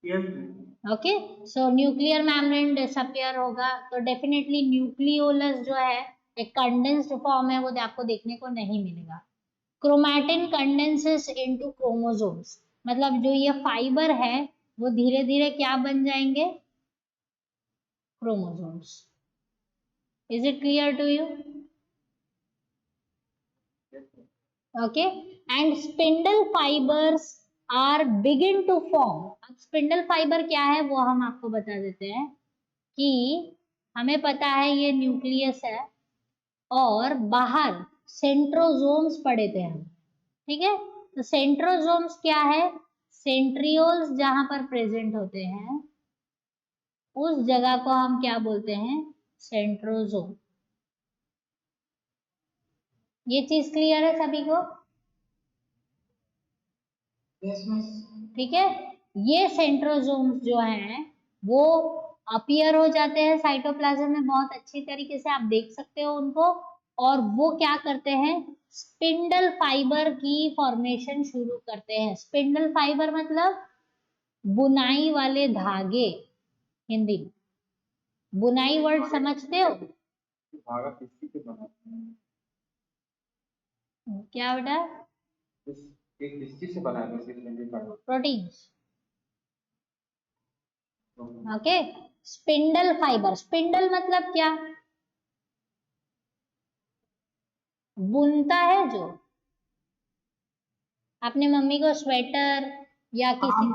[SPEAKER 4] Yes
[SPEAKER 1] okay, so nuclear membrane disappear होगा तो डेफिनेटली न्यूक्लियोलस जो है एक कंडेंस्ड फॉर्म है, वो आपको देखने को नहीं मिलेगा। क्रोमैटिन कंडेंसेस इनटू क्रोमोसोम्स, मतलब जो ये फाइबर है वो धीरे धीरे क्या बन जाएंगे? Chromosomes. Is it clear to you? Okay, and spindle fibres are begin to form. अब स्पिंडल फाइबर क्या है वो हम आपको बता देते हैं कि हमें पता है ये न्यूक्लियस है और बाहर सेंट्रोजोम्स पड़े थे हम। ठीक है, तो सेंट्रोजोम्स क्या है? सेंट्रियोल्स जहां पर प्रेजेंट होते हैं उस जगह को हम क्या बोलते हैं? सेंट्रोजोम। ये चीज क्लियर है सभी को?
[SPEAKER 3] Yes miss.
[SPEAKER 1] ठीक है, ये सेंट्रोजोम्स जो हैं वो अपीयर हो जाते हैं साइटोप्लाज्म में, बहुत अच्छी तरीके से आप देख सकते हो उनको, और वो क्या करते हैं? स्पिंडल फाइबर की फॉर्मेशन शुरू करते हैं। स्पिंडल फाइबर मतलब बुनाई वाले धागे, हिंदी में बुनाई वर्ड समझते हो?
[SPEAKER 2] धागा किसी से बना है?
[SPEAKER 1] क्या बेटा?
[SPEAKER 2] एक किस चीज से बना है वैसे सिलेंडर का?
[SPEAKER 1] Proteins. Okay, spindle fibre, spindle मतलब क्या? बुनता है जो। आपने मम्मी को स्वेटर या किसी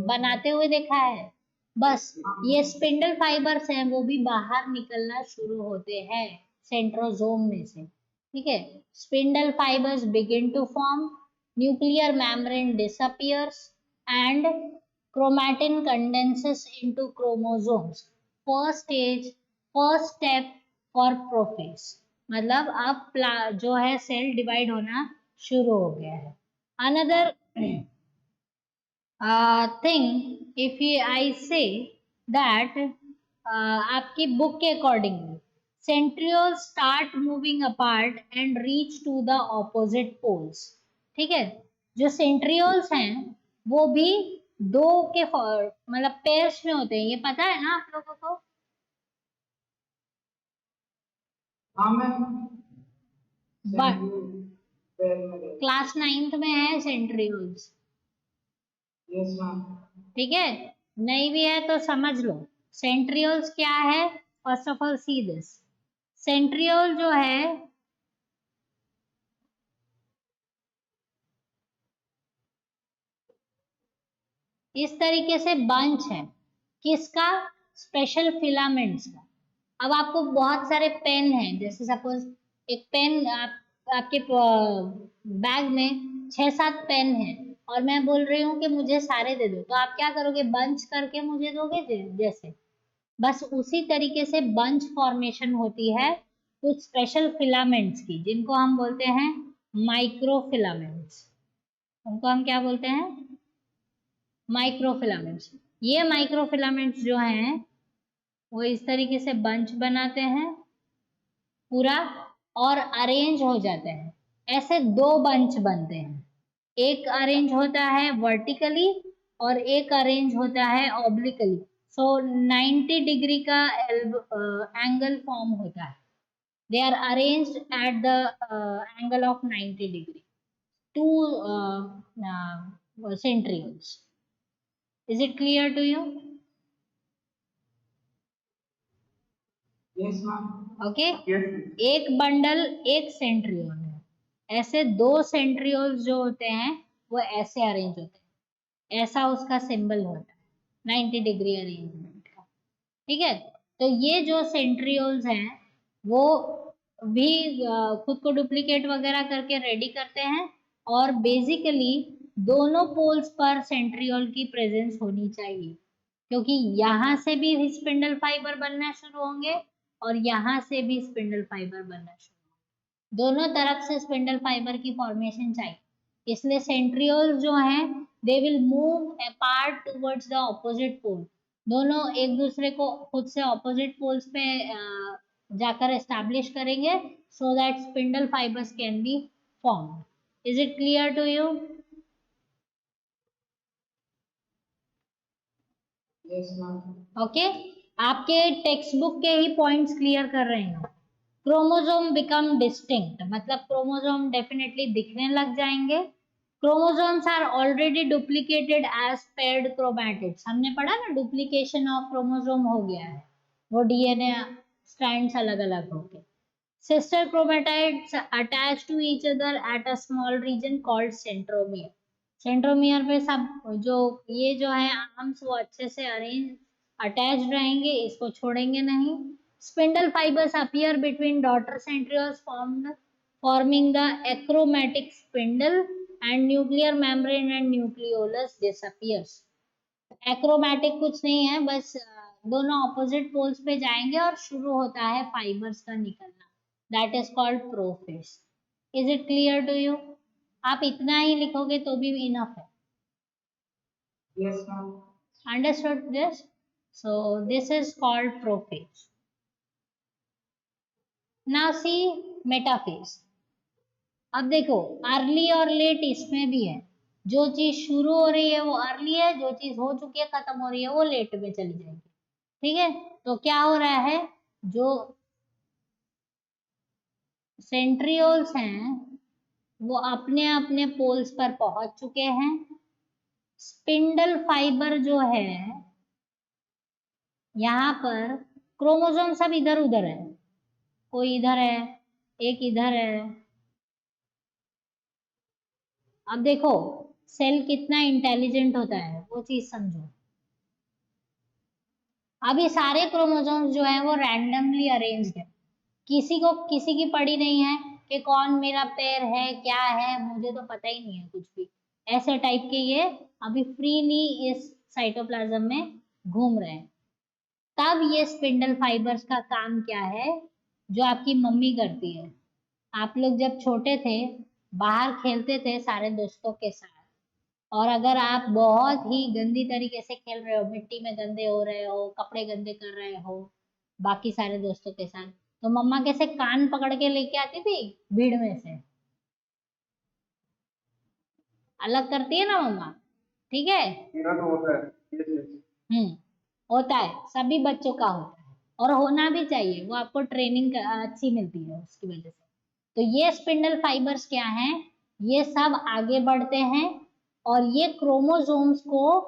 [SPEAKER 1] बनाते हुए देखा है? बस ये स्पिंडल फाइबर्स हैं, वो भी बाहर निकलना शुरू होते हैं सेंट्रोजोम में से। ठीक है, spindle fibers begin to form, nuclear membrane disappears, and chromatin condenses into chromosomes. First stage, first step for prophase, मतलब अब जो है सेल डिवाइड होना शुरू हो गया है। Another thing, if I say that आपकी बुक के accordingly centriole start moving apart and reach to the opposite poles. ठीक है, जो सेंट्रियोल्स हैं वो भी दो के मतलब पेयर्स में होते हैं, ये पता है ना आप लोगों को?
[SPEAKER 3] हाँ मैम।
[SPEAKER 1] बट क्लास 9th में है सेंट्रियोल्स।
[SPEAKER 3] Yes ma'am.
[SPEAKER 1] ठीक है, नहीं भी है तो समझ लो सेंट्रियोल्स क्या है। First of all see this, centriole जो है इस तरीके से बंच है, किसका? स्पेशल फिलामेंट्स का। अब आपको बहुत सारे पेन हैं, जैसे सपोज एक पेन आपके बैग में 6-7 पेन हैं और मैं बोल रही हूँ कि मुझे सारे दे दो, तो आप क्या करोगे? बंच करके मुझे दोगे जैसे। बस उसी तरीके से बंच फॉर्मेशन होती है कुछ स्पेशल फिलामेंट्स की, जिनको हम बोलते हैं माइक्रोफिलामेंट्स। उनको हम क्या बोलते हैं? माइक्रोफिलामेंट्स। ये माइक्रोफिलामेंट्स जो हैं वो इस तरीके से बंच बनाते हैं पूरा और अरेंज हो जाते हैं। ऐसे दो बंच बनते हैं, एक अरेंज होता है वर्टिकली और एक अरेंज होता है ऑब्लिकली। सो 90 डिग्री का एंगल फॉर्म होता है। They are arranged at the angle of 90 degree to centrioles. Is it clear to you?
[SPEAKER 3] Yes ma'am.
[SPEAKER 1] Okay,
[SPEAKER 4] yes
[SPEAKER 1] एक बंडल एक सेंट्रियोल है, ऐसे दो सेंट्रियोल्स जो होते हैं वो ऐसे अरेंज होते हैं, ऐसा उसका सिंबल होता है 90 डिग्री अरेंजमेंट का। ठीक है, तो ये जो सेंट्रियोल्स हैं वो भी खुद को डुप्लीकेट वगैरह करके रेडी करते हैं, और बेसिकली दोनों पोल्स पर सेंट्रियोल की प्रेजेंस होनी चाहिए, क्योंकि यहाँ से भी स्पिंडल फाइबर बनना शुरू होंगे और यहाँ से भी स्पिंडल फाइबर बनना शुरू होंगे, दोनों तरफ से स्पिंडल फाइबर की फॉर्मेशन चाहिए। इसलिए सेंट्रियोल्स जो हैं they will move apart towards the opposite pole, दोनों एक दूसरे को खुद से ऑपोजिट पोल्स पे जाकर एस्टैब्लिश करेंगे, so that spindle fibres can be formed. Is it clear to you?
[SPEAKER 3] Yes, ma'am.
[SPEAKER 1] Okay, आपके टेक्स्ट बुक के ही पॉइंट्स क्लियर कर रहे हैं। क्रोमोसोम बिकम डिस्टिंक्ट, मतलब क्रोमोसोम डेफिनेटली दिखने लग जाएंगे। Chromosomes are already duplicated as paired chromatids, हमने पढ़ा ना, डुप्लीकेशन ऑफ क्रोमोसोम हो गया है, वो डीएनए स्ट्रैंड्स अलग अलग हो गए। Sister chromatids attach to each other at a small region called centromere. Centromere पे सब जो ये जो है आर्म्स वो अच्छे से अरेंज अटैच्ड रहेंगे, इसको छोड़ेंगे नहीं। Spindle fibres appear between daughter centrioles forming the achromatic spindle, and nuclear membrane and nucleolus disappears. Achromatic कुछ नहीं है, बस दोनों ऑपोजिट पोल्स पे जाएंगे और शुरू होता है फाइबर्स का निकलना, that is called prophase. Is it clear to you? आप इतना ही लिखोगे तो भी इनफ है।
[SPEAKER 3] Yes, ma'am.
[SPEAKER 1] Understood this? So this is called prophase. Now see metaphase. अब देखो अर्ली और लेट इसमें भी है, जो चीज शुरू हो रही है वो अर्ली है, जो चीज हो चुकी है खत्म हो रही है वो लेट में चली जाएगी। ठीक है, तो क्या हो रहा है, जो सेंट्रियोल्स हैं वो अपने अपने पोल्स पर पहुंच चुके हैं। स्पिंडल फाइबर जो है यहाँ पर, क्रोमोसोम सब इधर उधर है, कोई इधर है, एक इधर है। अब देखो सेल कितना इंटेलिजेंट होता है, वो चीज समझो। अभी सारे क्रोमोसोम्स जो है वो रैंडमली अरेंज्ड है, किसी को किसी की पड़ी नहीं है कि कौन मेरा पैर है क्या है, मुझे तो पता ही नहीं है कुछ भी, ऐसे टाइप के ये अभी फ्रीली इस साइटोप्लाज्म में घूम रहे हैं। तब ये स्पिंडल फाइबर्स का काम क्या है, जो आपकी मम्मी करती है। आप लोग जब छोटे थे बाहर खेलते थे सारे दोस्तों के साथ, और अगर आप बहुत ही गंदी तरीके से खेल रहे हो, मिट्टी में गंदे हो रहे हो, कपड़े गंदे कर रहे हो बाकी सारे दोस्तों के साथ, तो मम्मा कैसे कान पकड़ के लेके आती थी भीड़ में से, अलग करती है ना मम्मा। ठीक है,
[SPEAKER 2] मेरा तो होता है। Yes, yes.
[SPEAKER 1] होता है, सभी बच्चों का होता है और होना भी चाहिए, वो आपको ट्रेनिंग अच्छी मिलती है उसकी वजह से। तो ये स्पिंडल फाइबर्स क्या हैं, ये सब आगे बढ़ते हैं और ये क्रोमोसोम्स को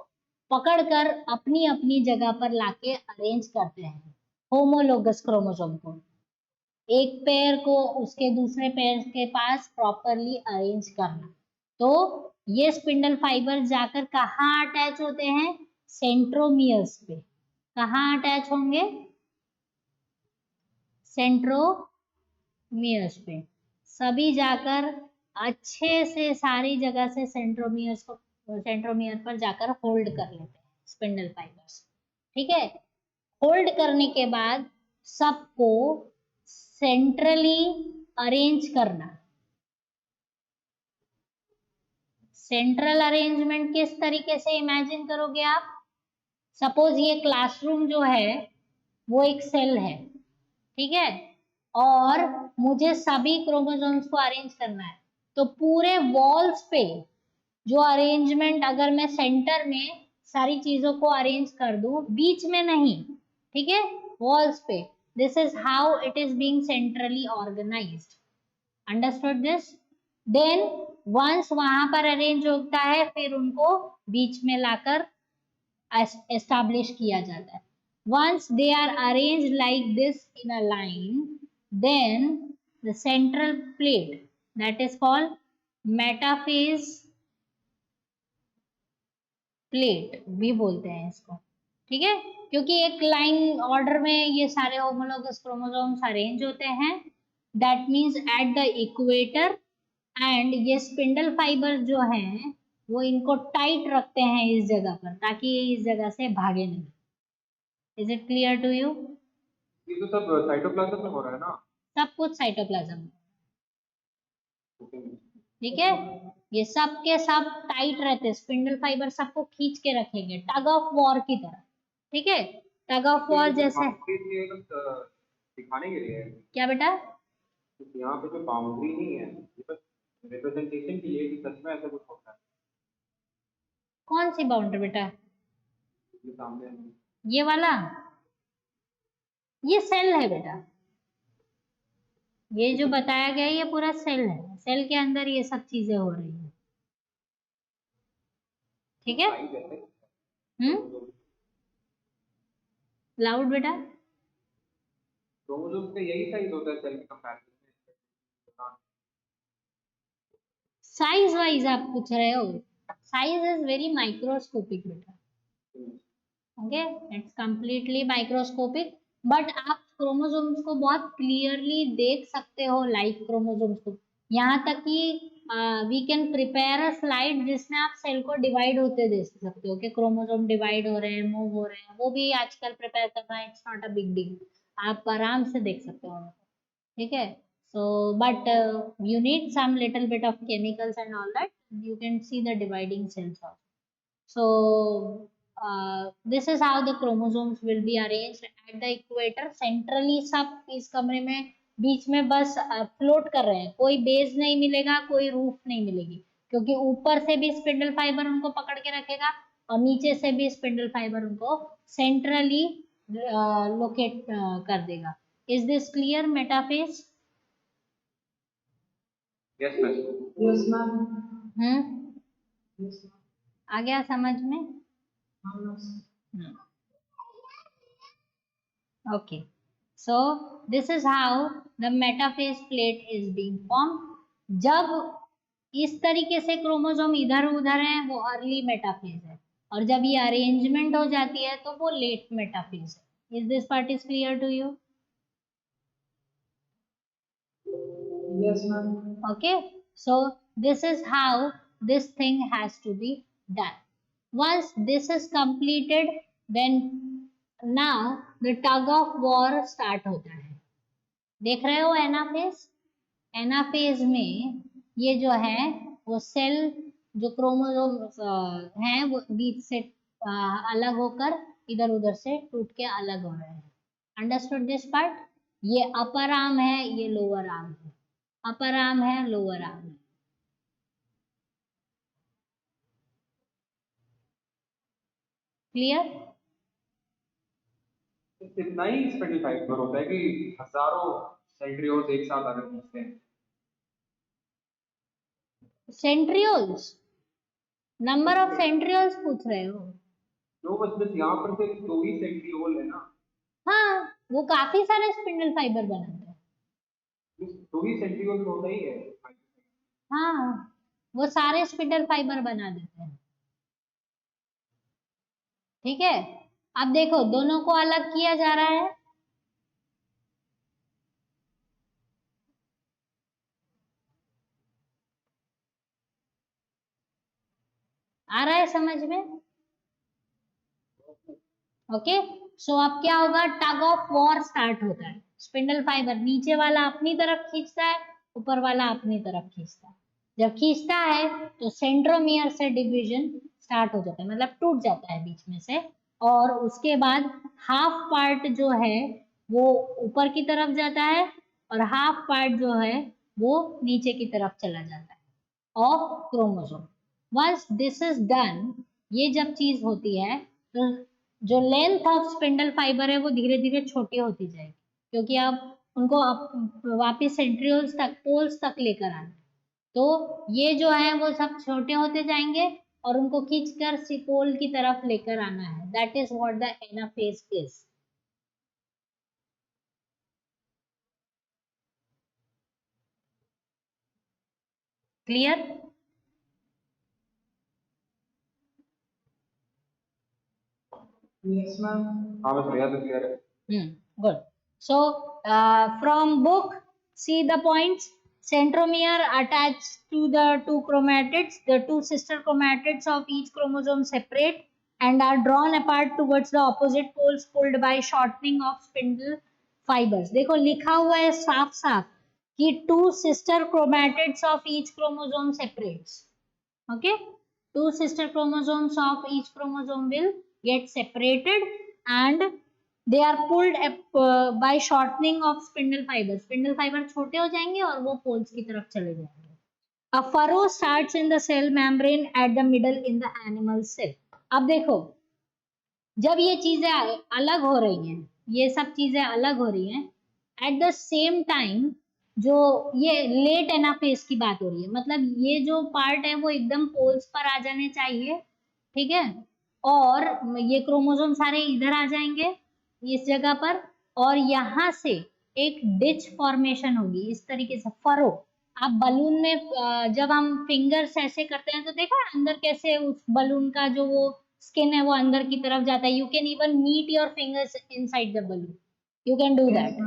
[SPEAKER 1] पकड़कर अपनी अपनी जगह पर लाके अरेंज करते हैं। होमोलोगस क्रोमोसोम को, एक पेयर को उसके दूसरे पेयर के पास प्रॉपरली अरेंज करना। तो ये स्पिंडल फाइबर जाकर कहाँ अटैच होते हैं, सेंट्रोमियर्स पे। कहाँ अटैच होंगे, सेंट्रोमियर्स पे। सभी जाकर अच्छे से सारी जगह से सेंट्रोमियर्स को, सेंट्रोमियर पर जाकर होल्ड कर लेते हैं स्पिंडल फाइबर्स। ठीक है, होल्ड करने के बाद सबको सेंट्रली अरेंज करना। सेंट्रल अरेंजमेंट किस तरीके से इमेजिन करोगे आप, सपोज ये क्लासरूम जो है वो एक सेल है, ठीक है, और मुझे सभी क्रोमोसोम्स को अरेंज करना है, तो पूरे वॉल्स पे जो अरेंजमेंट, अगर मैं सेंटर में सारी चीजों को अरेंज कर दूं, बीच में नहीं, ठीक है, वॉल्स पे, this is how it is being centrally organised. Understood this? Then once वहां पर अरेंज होता है, फिर उनको बीच में लाकर एस्टैब्लिश किया जाता है। Once they are arranged like this in a line, then the central plate, that is called metaphase, plate भी बोलते हैं इसको, ठीक है, क्योंकि एक लाइन ऑर्डर में ये सारे होमोलोगस क्रोमोसोम्स अरेंज होते हैं, that means at the equator, and ये स्पिंडल फाइबर जो हैं वो इनको टाइट रखते हैं इस जगह पर, ताकि ये इस जगह से भागे नहीं। Is it clear to you?
[SPEAKER 2] ये तो सब साइटोप्लाज्म में हो रहा है ना?
[SPEAKER 1] सब कुछ साइटोप्लाज्म में,
[SPEAKER 2] Okay.
[SPEAKER 1] ठीक है, ये सब के सब टाइट रहते हैं, स्पिंडल फाइबर सबको खींच के रखेंगे टग ऑफ वॉर की तरह, ठीक है, टग ऑफ
[SPEAKER 2] तो ये
[SPEAKER 1] वॉर
[SPEAKER 2] जो
[SPEAKER 1] जैसे।
[SPEAKER 2] बाउंड्री है बस दिखाने के लिए है।
[SPEAKER 1] क्या बेटा?
[SPEAKER 2] यहाँ पे जो बाउंड्री नहीं है ये बस रिप्रेजेंटेशन के लिए कि सच में ऐसा कुछ होता है।
[SPEAKER 1] कौन सी बाउंड्री बेटा?
[SPEAKER 2] ये सामने है।
[SPEAKER 1] ये वाला, ये सेल है बेटा, ये जो बताया गया है ये पूरा सेल है, सेल के अंदर ये सब चीजें हो रही है, ठीक है।
[SPEAKER 2] साइज है
[SPEAKER 1] हम्म, लाउड बेटा।
[SPEAKER 2] क्रोमोसोम्स का यही साइज होता है सेल के कंपैरिजन में।
[SPEAKER 1] साइज वाइज आप पूछ रहे हो, साइज इज वेरी माइक्रोस्कोपिक बेटा, okay, it's completely microscopic, but आप क्रोमोसोम्स को बहुत क्लियरली देख सकते हो, लाइक क्रोमोसोम्स को, यहाँ तक कि we can prepare a slide जिसमें आप सेल को डिवाइड होते देख सकते हो कि क्रोमोसोम डिवाइड हो रहे हैं, मूव हो रहे हैं, वो भी आजकल प्रिपेयर करना, it's not a big deal, आप आराम से देख सकते हो, ठीक है। So but you need some little bit of chemicals and all that, you can see the dividing cells also. So this is how the chromosomes will be arranged at the equator centrally, सब इस कमरे में बीच में बस फ्लोट कर रहे हैं, कोई बेस नहीं मिलेगा, कोई रूफ नहीं मिलेगी, क्योंकि ऊपर से भी स्पिंडल फाइबर उनको पकड़ के रखेगा और नीचे से भी स्पिंडल फाइबर उनको सेंट्रली लोकेट कर देगा। Is this clear metaphase?
[SPEAKER 2] Yes ma'am.
[SPEAKER 3] Yes, ma'am. Yes, ma'am.
[SPEAKER 1] आ गया समझ में?
[SPEAKER 3] Yes.
[SPEAKER 1] Okay, so this is how the metaphase plate is being formed। जब इस तरीके से क्रोमोसोम इधर उधर हैं वो अर्ली मेटाफेज है, और जब ये अरेंजमेंट हो जाती है तो वो लेट मेटाफेज है। Is this part is clear to you?
[SPEAKER 3] Yes, ma'am.
[SPEAKER 1] Okay, so this is how this thing has to be done. Once this is completed, then now the tug of war start होता है। देख रहे हो एनाफेज? एनाफेज में ये जो है वो सेल, जो क्रोमोसोम हैं वो बीच से अलग होकर इधर उधर से टूट के अलग हो रहे हैं। Understood this part? ये अपर आर्म है, ये लोअर आर्म है, अपर आर्म है, लोअर आर्म है, क्लियर?
[SPEAKER 2] इतना ही स्पिंडल फाइबर होता है कि हजारों सेंट्रियोल्स एक साथ आकर खींचते हैं?
[SPEAKER 1] सेंट्रियोल्स, नंबर ऑफ सेंट्रियोल्स पूछ रहे हो?
[SPEAKER 2] जो बस यहाँ पर सिर्फ 2 ही सेंट्रियोल है ना?
[SPEAKER 1] हाँ, वो काफी सारे स्पिंडल फाइबर बनाते हैं।
[SPEAKER 2] बस 2 ही सेंट्रियोल होता ही है।
[SPEAKER 1] हाँ, वो सारे स्पिंडल फाइबर बना देते हैं, ठीक है। अब देखो दोनों को अलग किया जा रहा है, आ रहा है समझ में? ओके, सो अब क्या होगा, टग ऑफ वॉर स्टार्ट होता है, स्पिंडल फाइबर नीचे वाला अपनी तरफ खींचता है, ऊपर वाला अपनी तरफ खींचता है। जब खींचता है तो सेंट्रोमियर से डिवीजन स्टार्ट हो जाता है, मतलब टूट जाता है बीच में से, और उसके बाद हाफ पार्ट जो है वो ऊपर की तरफ जाता है और हाफ पार्ट जो है वो नीचे की तरफ चला जाता है of chromosome. Once this is done, ये जब चीज होती है तो जो लेंथ ऑफ स्पिंडल फाइबर है वो धीरे धीरे छोटी होती जाएगी, क्योंकि अब उनको वापिस सेंट्रियोल्स तक, पोल्स तक लेकर आना है, तो ये जो है वो सब छोटे होते जाएंगे और उनको खींचकर पोल की तरफ लेकर आना है। That is what the anaphase is. Clear?
[SPEAKER 3] Yes, ma'am.
[SPEAKER 2] हाँ बस भैया तो क्लियर है.
[SPEAKER 1] Good. So, from book, see the points. Centromere attached to the two chromatids. The two sister chromatids of each chromosome separate and are drawn apart towards the opposite poles pulled by shortening of spindle fibers. देखो लिखा हुआ है साफ साफ कि two sister chromatids of each chromosome separates. Okay, two sister chromosomes of each chromosome will get separated and they are pulled up by shortening of spindle fibers. spindle fiber छोटे हो जाएंगे और वो poles की तरफ चले जाएंगे. A furrow starts in the cell membrane at the middle in the animal cell. अब देखो जब ये चीजें अलग हो रही हैं, ये सब चीजें अलग हो रही हैं, एट द सेम टाइम जो ये लेट एनाफेज की बात हो रही है, मतलब ये जो पार्ट है वो एकदम पोल्स पर आ जाने चाहिए, ठीक है, और ये क्रोमोसोम सारे इधर आ जाएंगे इस जगह पर, और यहाँ से एक डिच फॉर्मेशन होगी इस तरीके से, फरो. आप बलून में जब हम फिंगर्स ऐसे करते हैं तो देखा है अंदर कैसे उस बलून का जो वो स्किन है वो अंदर की तरफ जाता है. You can even meet your fingers inside the balloon, you can do that.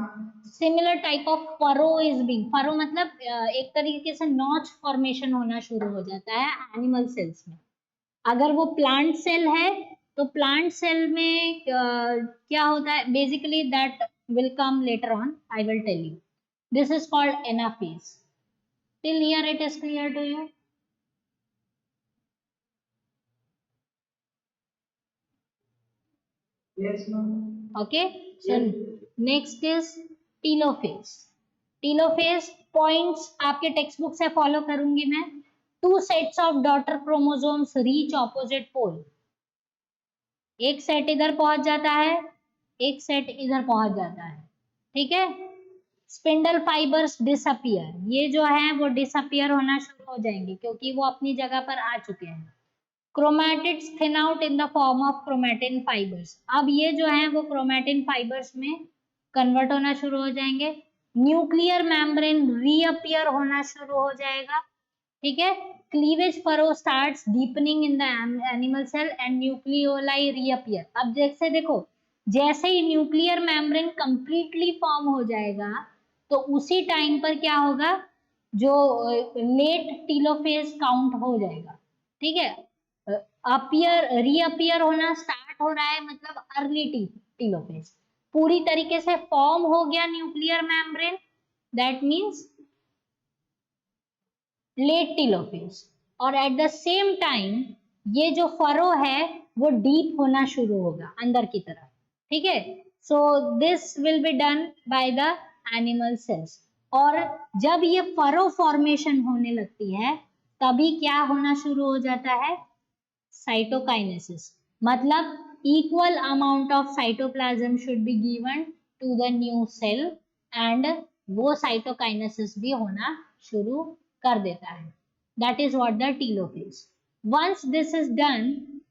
[SPEAKER 1] Similar type of furrow is being, furrow मतलब एक तरीके से नॉच फॉर्मेशन होना शुरू हो जाता है एनिमल सेल्स में. अगर वो प्लांट सेल है तो प्लांट सेल में क्या होता है basically, that will come later on, I will tell you. This is called anaphase. Till here it is clear to you?
[SPEAKER 3] Yes, ma'am.
[SPEAKER 1] Okay, so next is telophase. telophase points आपके टेक्स्ट बुक से फॉलो करूंगी मैं. Two sets of daughter chromosomes reach opposite pole. एक सेट इधर पहुंच जाता है, एक सेट इधर पहुंच जाता है, ठीक है. स्पिंडल फाइबर्स डिसअपियर, ये जो है वो डिसअपियर होना शुरू हो जाएंगे क्योंकि वो अपनी जगह पर आ चुके हैं. Chromatids thin out in the form of chromatin fibres. अब ये जो है वो क्रोमैटिन फाइबर्स में कन्वर्ट होना शुरू हो जाएंगे. न्यूक्लियर मेम्ब्रेन रीअपियर होना शुरू हो जाएगा, ठीक है. Cleavage furrow starts deepening in the animal cell and nucleoli reappear. अब जैसे देखो जैसे ही न्यूक्लियर मेम्ब्रेन कंप्लीटली फॉर्म हो जाएगा तो उसी टाइम पर क्या होगा, जो लेट टीलोफेज काउंट हो जाएगा, ठीक है. अपीयर रीअपियर होना स्टार्ट हो रहा है मतलब अर्ली टीलोफेज. पूरी तरीके से फॉर्म हो गया nuclear membrane, that means late telophase. और एट द सेम टाइम ये जो फरो है वो डीप होना शुरू होगा अंदर की तरफ, ठीक है. So this will be done by the animal cells. और जब ये फरो फॉर्मेशन होने लगती है तभी क्या होना शुरू हो जाता है, साइटोकाइनेसिस. मतलब equal amount of cytoplasm should be given to the new cell and वो साइटोकाइनेसिस भी होना शुरू कर देता है. That is what the telophase. once this is done,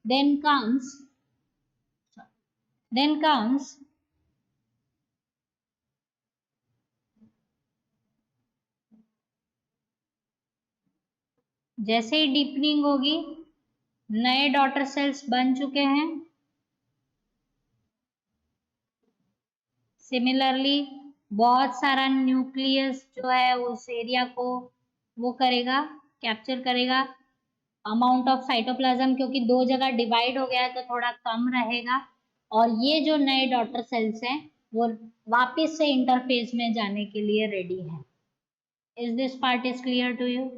[SPEAKER 1] then comes जैसे ही डीपनिंग होगी नए डॉटर सेल्स बन चुके हैं. सिमिलरली बहुत सारा न्यूक्लियस जो है उस एरिया को वो करेगा, कैप्चर करेगा. अमाउंट ऑफ साइटोप्लाज्म क्योंकि दो जगह डिवाइड हो गया है तो थोड़ा कम रहेगा. और ये जो नए डॉटर सेल्स हैं वो वापस से इंटरफेज में जाने के लिए रेडी हैं. Is this part is clear to you?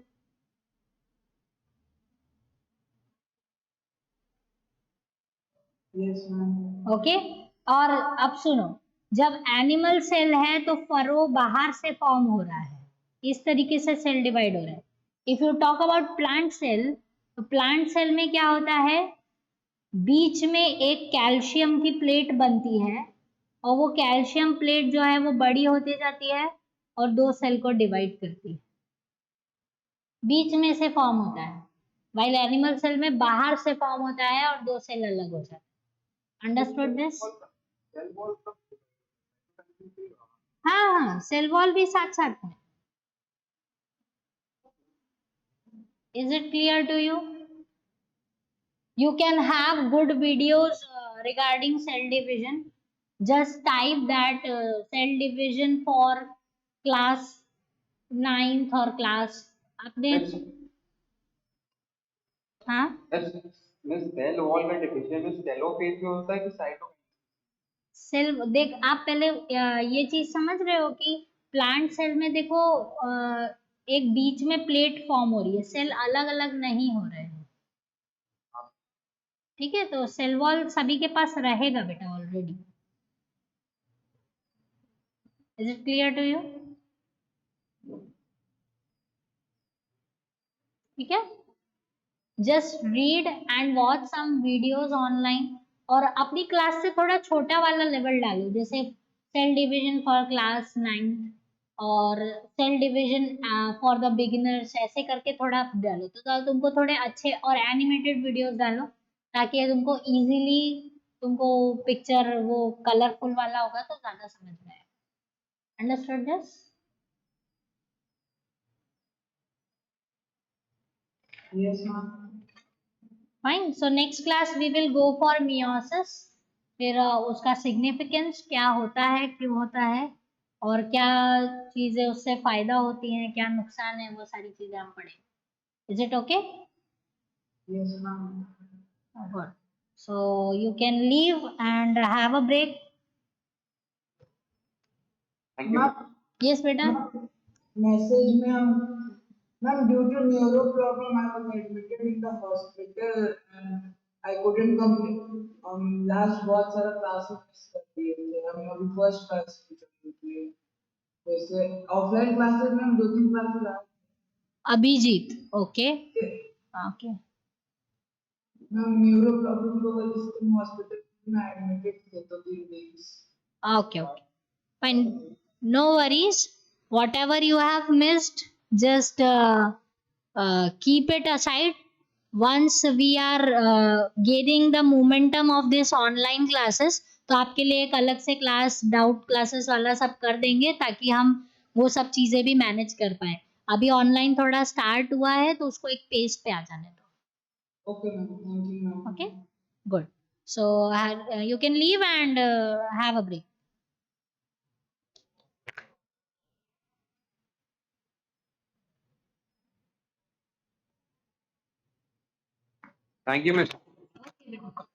[SPEAKER 3] Yes, ma'am.
[SPEAKER 1] Okay. और अब सुनो, जब एनिमल सेल है तो फरो बाहर से फॉर्म हो रहा है, इस तरीके से सेल डिवाइड हो रहा है. If you talk about plant cell, तो प्लांट सेल में क्या होता है, बीच में एक कैल्शियम की प्लेट बनती है और वो कैल्शियम प्लेट जो है वो बड़ी होती जाती है और दो सेल को डिवाइड करती है, बीच में से फॉर्म होता है. वाइल एनिमल सेल में बाहर से फॉर्म होता है और दो सेल अलग हो जाते हैं. Understood this? हाँ हाँ, सेल वॉल भी साथ साथ में. Is it clear to you? You can have good videos regarding cell division, just type that cell division for class 9th or class आपने
[SPEAKER 2] मिस
[SPEAKER 1] हाँ
[SPEAKER 2] मिस सेल वॉल का डिवीजन मिस टेलोफेज में होता है कि साइटो
[SPEAKER 1] सेल देख आप पहले ये चीज समझ रहे हो कि प्लांट सेल में देखो एक बीच में प्लेट फॉर्म हो रही है, सेल अलग अलग नहीं हो रहे हैं। ठीक है, तो सेल वॉल सभी के पास रहेगा बेटा already. Is it clear to you? ठीक है, just read and watch some videos online, और अपनी क्लास से थोड़ा छोटा वाला लेवल डालो, जैसे cell division for class 9th और cell division for the beginners, ऐसे करके थोड़ा डालो तो तुमको थोड़े अच्छे और एनिमेटेड वीडियोस डालो ताकि तुमको इजीली तुमको पिक्चर वो कलरफुल वाला होगा तो ज्यादा समझ में आएगा। Understood this?
[SPEAKER 3] Yes, ma'am.
[SPEAKER 1] Fine, so next class we will go for meiosis, फिर उसका सिग्निफिकेंस क्या होता है, क्यों होता है, और क्या चीजें उससे फायदा होती हैं, क्या नुकसान है, वो सारी चीजें हम पढ़ेंगे। Is it okay?
[SPEAKER 3] Yes, ma'am.
[SPEAKER 1] Good, so you can leave and have a break.
[SPEAKER 2] Thank you
[SPEAKER 3] Ma'am,
[SPEAKER 1] yes बेटा।
[SPEAKER 3] message में हम ma'am, due to neuro problem, I was admitted in the hospital and I couldn't complete. Last बहुत सारा classes miss कर दिए थे, हम अभी first class की join की है। वैसे offline classes में हम 2-3 classes आए
[SPEAKER 1] अभिजीत, ओके
[SPEAKER 3] थे।
[SPEAKER 1] ओके
[SPEAKER 3] मैम neuro problem की वजह से हम hospital में admitted थे तो 3 days।
[SPEAKER 1] Okay okay fine, no worries, whatever you have missed, just keep it aside. Once we are gaining the momentum of this online classes, तो आपके लिए एक अलग से क्लास डाउट क्लासेस वाला सब कर देंगे ताकि हम वो सब चीजें भी मैनेज कर पाए। अभी ऑनलाइन थोड़ा स्टार्ट हुआ है तो उसको एक पेस पे आ जाने दो।
[SPEAKER 3] Okay, ma'am. Thank you, ma'am.
[SPEAKER 1] Okay, good, so you can leave and have a break.
[SPEAKER 2] Thank you miss.
[SPEAKER 1] Okay.